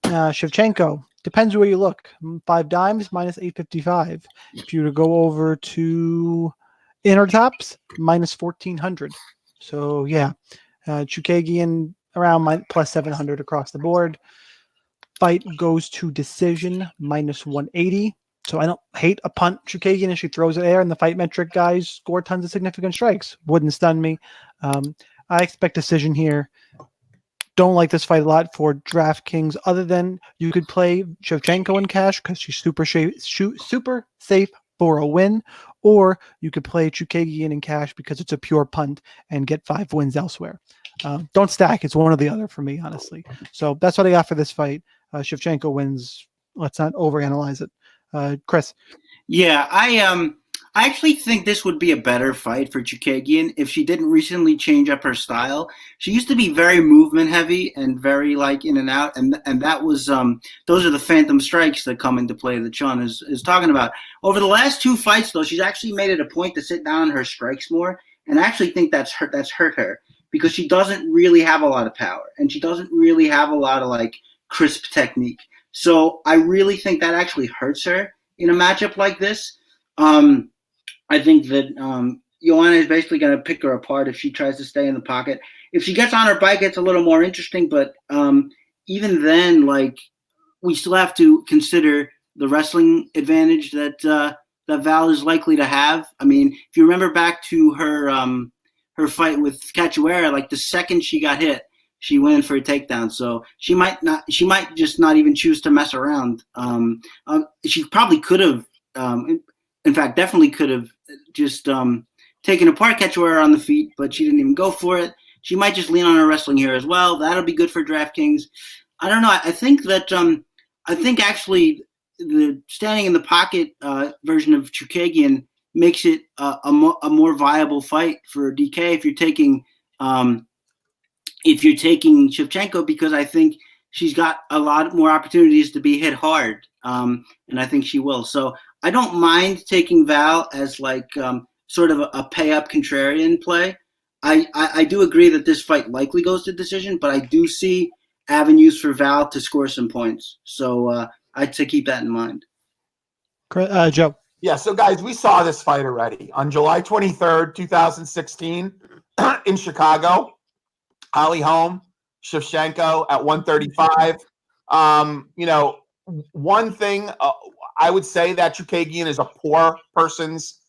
Shevchenko, depends where you look. 5 dimes, minus 855. If you were to go over to inner tops, minus 1,400. So, yeah. Chookagian around plus 700 across the board. fight goes to decision -180. So I don't hate a punt Chookagian if she throws it air and the fight metric guys score tons of significant strikes. Wouldn't stun me. I expect decision here. Don't like this fight a lot for DraftKings, other than you could play Shevchenko in cash because she's super safe for a win, or you could play Chookagian in cash because it's a pure punt and get 5 wins elsewhere. Don't stack. It's one or the other for me, honestly. So that's what I got for this fight. Shevchenko wins. Let's not overanalyze it. Chris. Yeah, I actually think this would be a better fight for Chookagian if she didn't recently change up her style. She used to be very movement heavy and very like in and out, and that was those are the phantom strikes that come into play that Shaun is talking about. Over the last 2 fights, though, she's actually made it a point to sit down on her strikes more, and I actually think that's hurt her because she doesn't really have a lot of power and she doesn't really have a lot of like crisp technique. So I really think that actually hurts her in a matchup like this. I think that Joanna is basically going to pick her apart if she tries to stay in the pocket. If she gets on her bike, it's a little more interesting. But even then, like, we still have to consider the wrestling advantage that Val is likely to have. I mean, if you remember back to her fight with Cachoeira, like the second she got hit, she went in for a takedown. So she might just not even choose to mess around. She probably could have. In fact, definitely could have just taken apart Cachoeira on the feet, but she didn't even go for it. She might just lean on her wrestling here as well. That'll be good for DraftKings. I don't know. I think that actually the standing in the pocket version of Chookagian makes it a more viable fight for DK if you're taking Shevchenko, because I think she's got a lot more opportunities to be hit hard, and I think she will. So I don't mind taking Val as like sort of a pay-up contrarian play. I do agree that this fight likely goes to decision, but I do see avenues for Val to score some points. So I'd say keep that in mind. Joe. Yeah, so guys, we saw this fight already. On July 23rd, 2016 in Chicago, Holly Holm, Shevchenko at 135. One thing I would say that Chookagian is a poor person's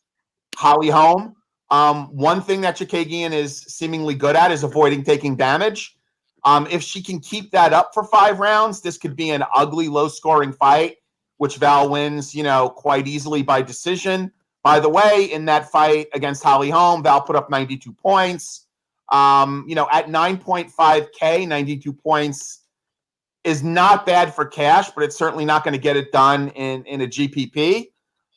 Holly Holm. One thing that Chookagian is seemingly good at is avoiding taking damage. If she can keep that up for 5 rounds, this could be an ugly, low-scoring fight, which Val wins, quite easily by decision. By the way, in that fight against Holly Holm, Val put up 92 points. At 9.5K, 92 points is not bad for cash, but it's certainly not going to get it done in a GPP.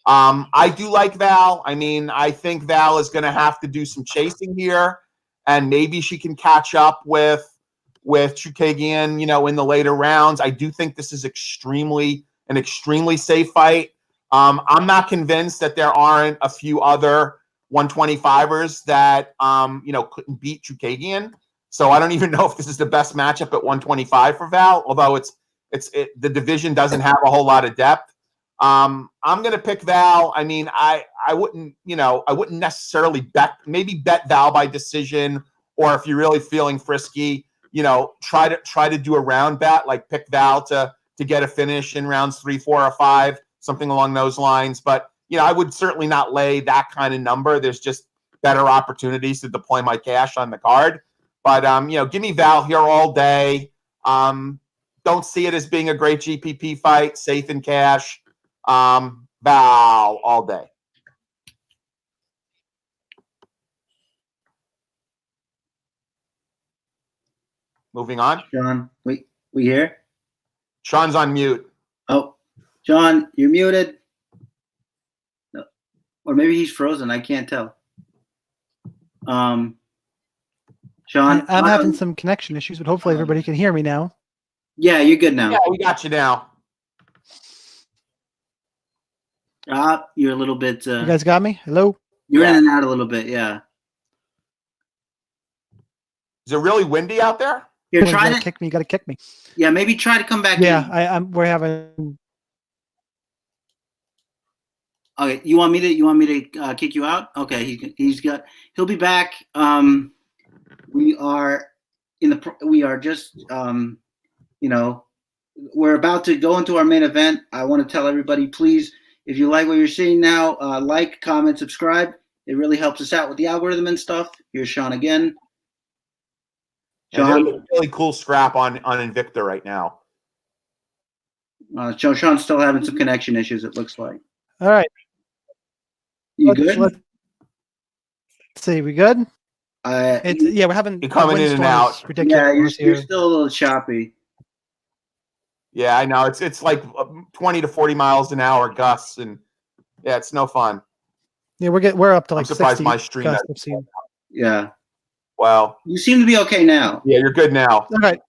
I do like Val. I mean, I think Val is going to have to do some chasing here, and maybe she can catch up with Chookagian, in the later rounds. I do think this is an extremely safe fight. I'm not convinced that there aren't a few other 125ers that couldn't beat Chookagian. So I don't even know if this is the best matchup at 125 for Val, although the division doesn't have a whole lot of depth. I'm going to pick Val. I mean, I wouldn't necessarily bet Val by decision, or if you're really feeling frisky, try to do a round bet, like pick Val to get a finish in rounds 3, 4, or 5, something along those lines. But I would certainly not lay that kind of number. There's just better opportunities to deploy my cash on the card. But give me Val here all day. Don't see it as being a great GPP fight, safe in cash. Val all day. Moving on. Shaun, we here? Shaun's on mute. Oh, Shaun, you're muted. No. Or maybe he's frozen. I can't tell. Shaun, I'm having some connection issues, but hopefully everybody can hear me now. Yeah, you're good now. Yeah, we got you now. You're a little bit. You guys got me? Hello? You're in and out a little bit, yeah. Is it really windy out there? Here, You try gotta to kick me. You gotta kick me. Yeah, maybe try to come back. Yeah, in. we're having. Okay, you want me to kick you out? Okay, he'll be back. We are just we're about to go into our main event. I want to tell everybody, please, if you like what you're seeing now, like, comment, subscribe. It really helps us out with the algorithm and stuff. Here's Shaun again. Shaun, a really cool scrap on Invicta right now. Shaun's still having some connection issues, it looks like. All right. You good? Let's see. We good? We're having coming in and out. Ridiculous. Yeah, you're still a little choppy. Yeah, I know. It's like 20 to 40 miles an hour gusts, and yeah, it's no fun. Yeah, we're up to like. I'm surprised 60 my stream. Yeah. Well, you seem to be okay now. Yeah, you're good now. All right.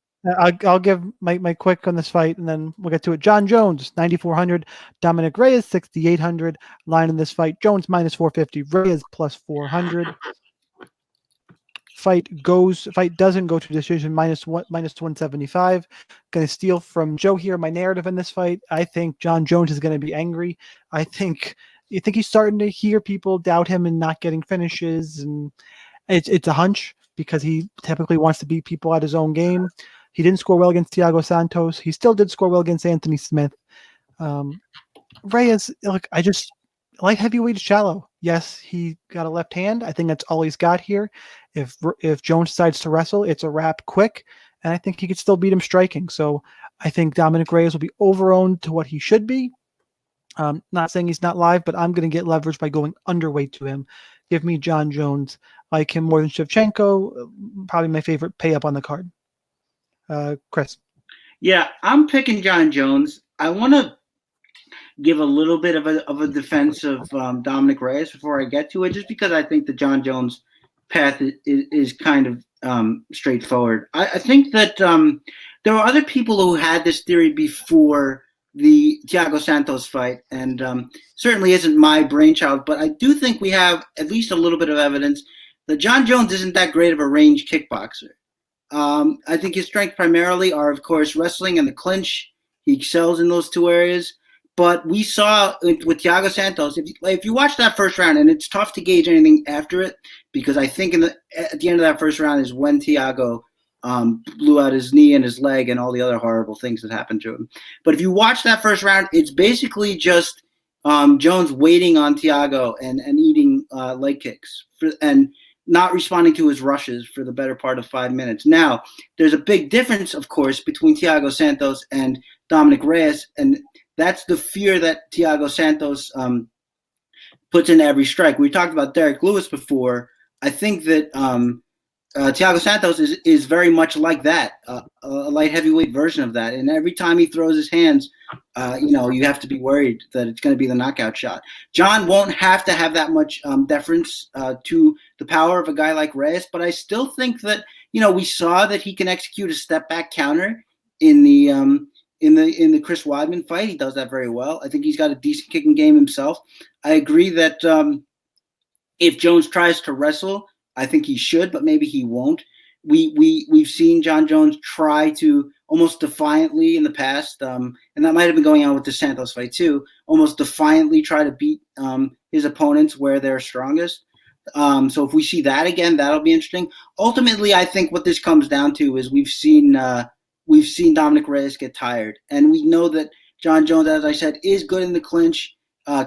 I'll give my quick on this fight, and then we'll get to it. Jon Jones, 9,400. Dominick Reyes, 6,800. Line in this fight: Jones minus 450. Reyes plus 400. Fight doesn't go to decision, minus 175. Going to steal from Joe here. My narrative in this fight: I think Jon Jones is going to be angry. I think he's starting to hear people doubt him and not getting finishes, and it's a hunch because he typically wants to beat people at his own game. He didn't score well against Thiago Santos. He still did score well against Anthony Smith. Reyes, look, I just light heavyweight is shallow. Yes, he got a left hand. I think that's all he's got here. If Jones decides to wrestle, it's a wrap quick, and I think he could still beat him striking. So I think Dominick Reyes will be overowned to what he should be. Not saying he's not live, but I'm going to get leverage by going underweight to him. Give me Jon Jones. Like him more than Shevchenko. Probably my favorite pay up on the card. Chris. Yeah, I'm picking Jon Jones. I want to give a little bit of a defense of Dominick Reyes before I get to it, just because I think the Jon Jones path is kind of straightforward. I think that there were other people who had this theory before the Thiago Santos fight, and certainly isn't my brainchild, but I do think we have at least a little bit of evidence that Jon Jones isn't that great of a range kickboxer. I think his strengths primarily are, of course, wrestling and the clinch. He excels in those two areas. But we saw with Thiago Santos, if you watch that first round, and it's tough to gauge anything after it, because I think at the end of that first round is when Thiago blew out his knee and his leg and all the other horrible things that happened to him. But if you watch that first round, it's basically just Jones waiting on Thiago and eating leg kicks and not responding to his rushes for the better part of 5 minutes. Now, there's a big difference, of course, between Thiago Santos and Dominick Reyes, and that's the fear that Thiago Santos puts in every strike. We talked about Derrick Lewis before. I think that Thiago Santos is very much like that, a light heavyweight version of that. And every time he throws his hands, you have to be worried that it's going to be the knockout shot. Jon won't have to have that much deference to the power of a guy like Reyes, but I still think that we saw that he can execute a step back counter in the Chris Weidman fight. He does that very well. I think he's got a decent kicking game himself. I agree that if Jones tries to wrestle, I think he should, but maybe he won't. We've seen Jon Jones try to almost defiantly in the past, and that might have been going on with the Santos fight too, almost defiantly try to beat his opponents where they're strongest. So if we see that again, that'll be interesting. Ultimately, I think what this comes down to is we've seen Dominick Reyes get tired, and we know that Jon Jones, as I said, is good in the clinch,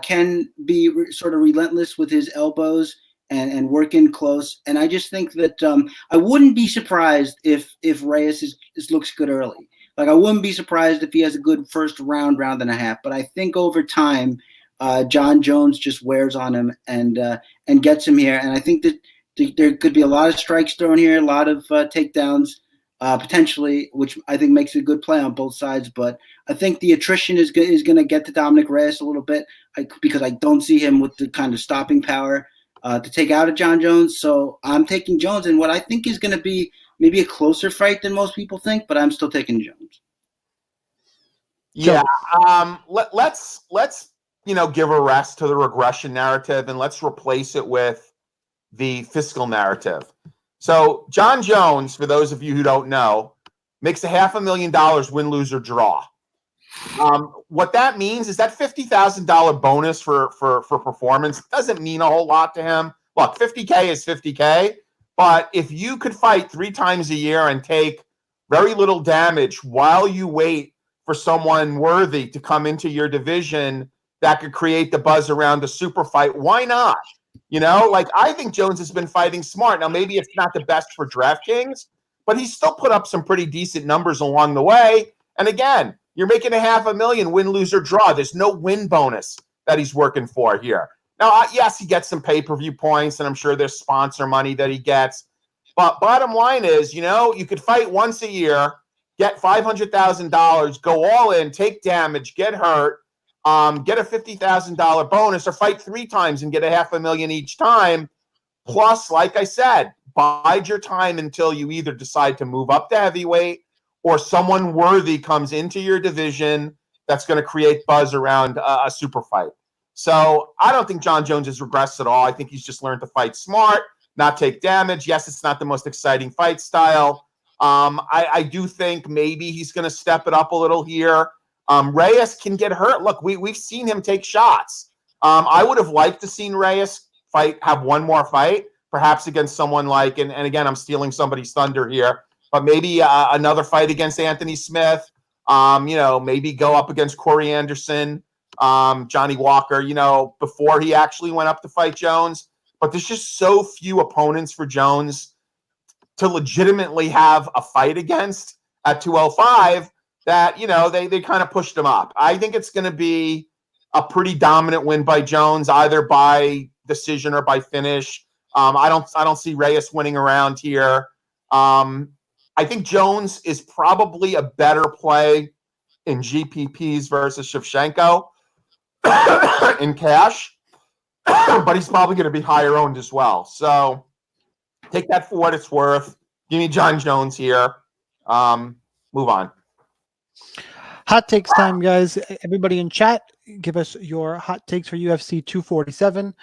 can be sort of relentless with his elbows and work in close. And I just think that I wouldn't be surprised if Reyes looks good early. Like, I wouldn't be surprised if he has a good first round and a half. But I think over time, Jon Jones just wears on him and gets him here. And I think that there could be a lot of strikes thrown here, a lot of takedowns potentially, which I think makes a good play on both sides. But I think the attrition is going to get to Dominick Reyes a little bit because I don't see him with the kind of stopping power to take out a Jon Jones. So I'm taking Jones in what I think is going to be maybe a closer fight than most people think, but I'm still taking Jones. Yeah. Let's give a rest to the regression narrative, and let's replace it with the fiscal narrative. So Jon Jones, for those of you who don't know, makes $500,000 win, lose, or draw. What that means is that $50,000 bonus for performance doesn't mean a whole lot to him. Look, $50K is $50K, but if you could fight 3 times a year and take very little damage while you wait for someone worthy to come into your division that could create the buzz around a super fight, why not? You know, like I think Jones has been fighting smart. Now, maybe it's not the best for DraftKings, but he's still put up some pretty decent numbers along the way. And again, you're making $500,000 win, lose, or draw. There's no win bonus that he's working for here. Now, yes, he gets some pay-per-view points, and I'm sure there's sponsor money that he gets. But bottom line is, you know, you could fight once a year, get $500,000, go all in, take damage, get hurt, get a $50,000 bonus, or fight 3 times and get $500,000 each time. Plus, like I said, bide your time until you either decide to move up to heavyweight or someone worthy comes into your division that's going to create buzz around a super fight. So I don't think Jon Jones has regressed at all. I think he's just learned to fight smart, not take damage. Yes, it's not the most exciting fight style. I do think maybe he's going to step it up a little here. Reyes can get hurt. Look, we've seen him take shots. I would have liked to seen Reyes have one more fight, perhaps against someone like, and again, I'm stealing somebody's thunder here, but maybe another fight against Anthony Smith. You know, maybe go up against Corey Anderson, Johnny Walker, you know, before he actually went up to fight Jones. But there's just so few opponents for Jones to legitimately have a fight against at 205 that, you know, they kind of pushed him up. I think it's going to be a pretty dominant win by Jones, either by decision or by finish. I don't see Reyes winning around here. I think Jones is probably a better play in GPPs versus Shevchenko in cash, but he's probably going to be higher owned as well. So take that for what it's worth. Give me Jon Jones here. Move on. Hot takes time, guys. Everybody in chat, give us your hot takes for UFC 247.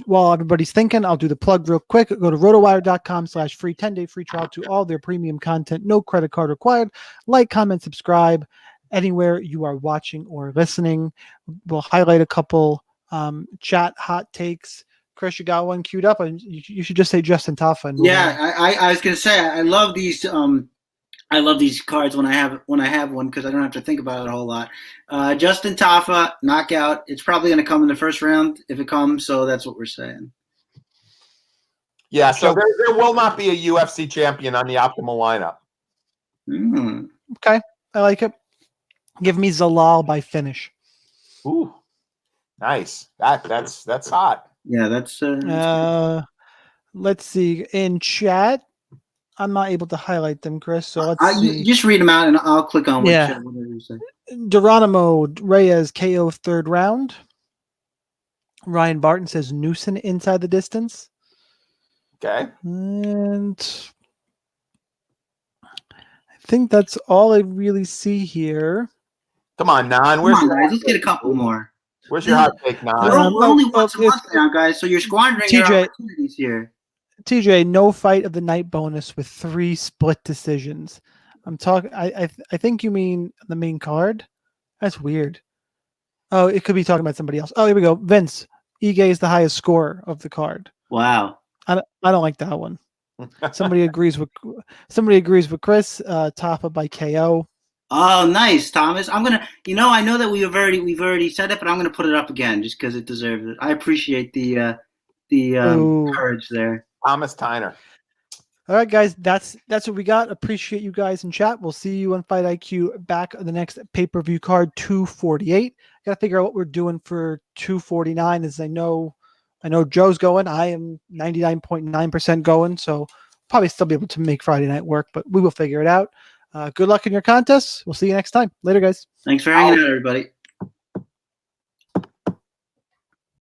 While everybody's thinking, I'll do the plug real quick. Go to rotowire.com/free 10-day free trial to all their premium content. No credit card required. Like, comment, subscribe anywhere you are watching or listening. We'll highlight a couple chat hot takes. Chris, you got one queued up, and you should just say Justin Tafa. Yeah, I was gonna say I love these. I love these cards when I have one because I don't have to think about it a whole lot. Justin Tafa, knockout. It's probably going to come in the first round if it comes, so that's what we're saying. Yeah, so there will not be a UFC champion on the optimal lineup. Okay, I like it. Give me Zalal by finish. Ooh, nice. That's hot. Yeah, that's let's see. In chat, I'm not able to highlight them, Chris. So let's see. Just read them out, and I'll click on whatever you say. Geronimo Reyes KO 3rd round. Ryan Barton says Newson inside the distance. Okay. And I think that's all I really see here. Come on, Nan. Guys, let's get a couple more. Where's your hot take, Nan? We're only once a month now, guys, so you're squandering your opportunities here. TJ, no fight of the night bonus with 3 split decisions. I'm talking. I think you mean the main card. That's weird. Oh, it could be talking about somebody else. Oh, here we go. Vince Ige is the highest scorer of the card. Wow. I don't like that one. Somebody agrees with Chris. Tafa by KO. Oh, nice, Thomas. I'm gonna. I know that we've already said it, but I'm gonna put it up again just because it deserves it. I appreciate the courage there. Thomas Tyner. All right, guys, that's what we got. Appreciate you guys in chat. We'll see you on Fight IQ back on the next pay-per-view card 248. Got to figure out what we're doing for 249. As I know Joe's going. I am 99.9% going, so probably still be able to make Friday night work, but we will figure it out. Good luck in your contests. We'll see you next time. Later, guys. Thanks for hanging out, everybody.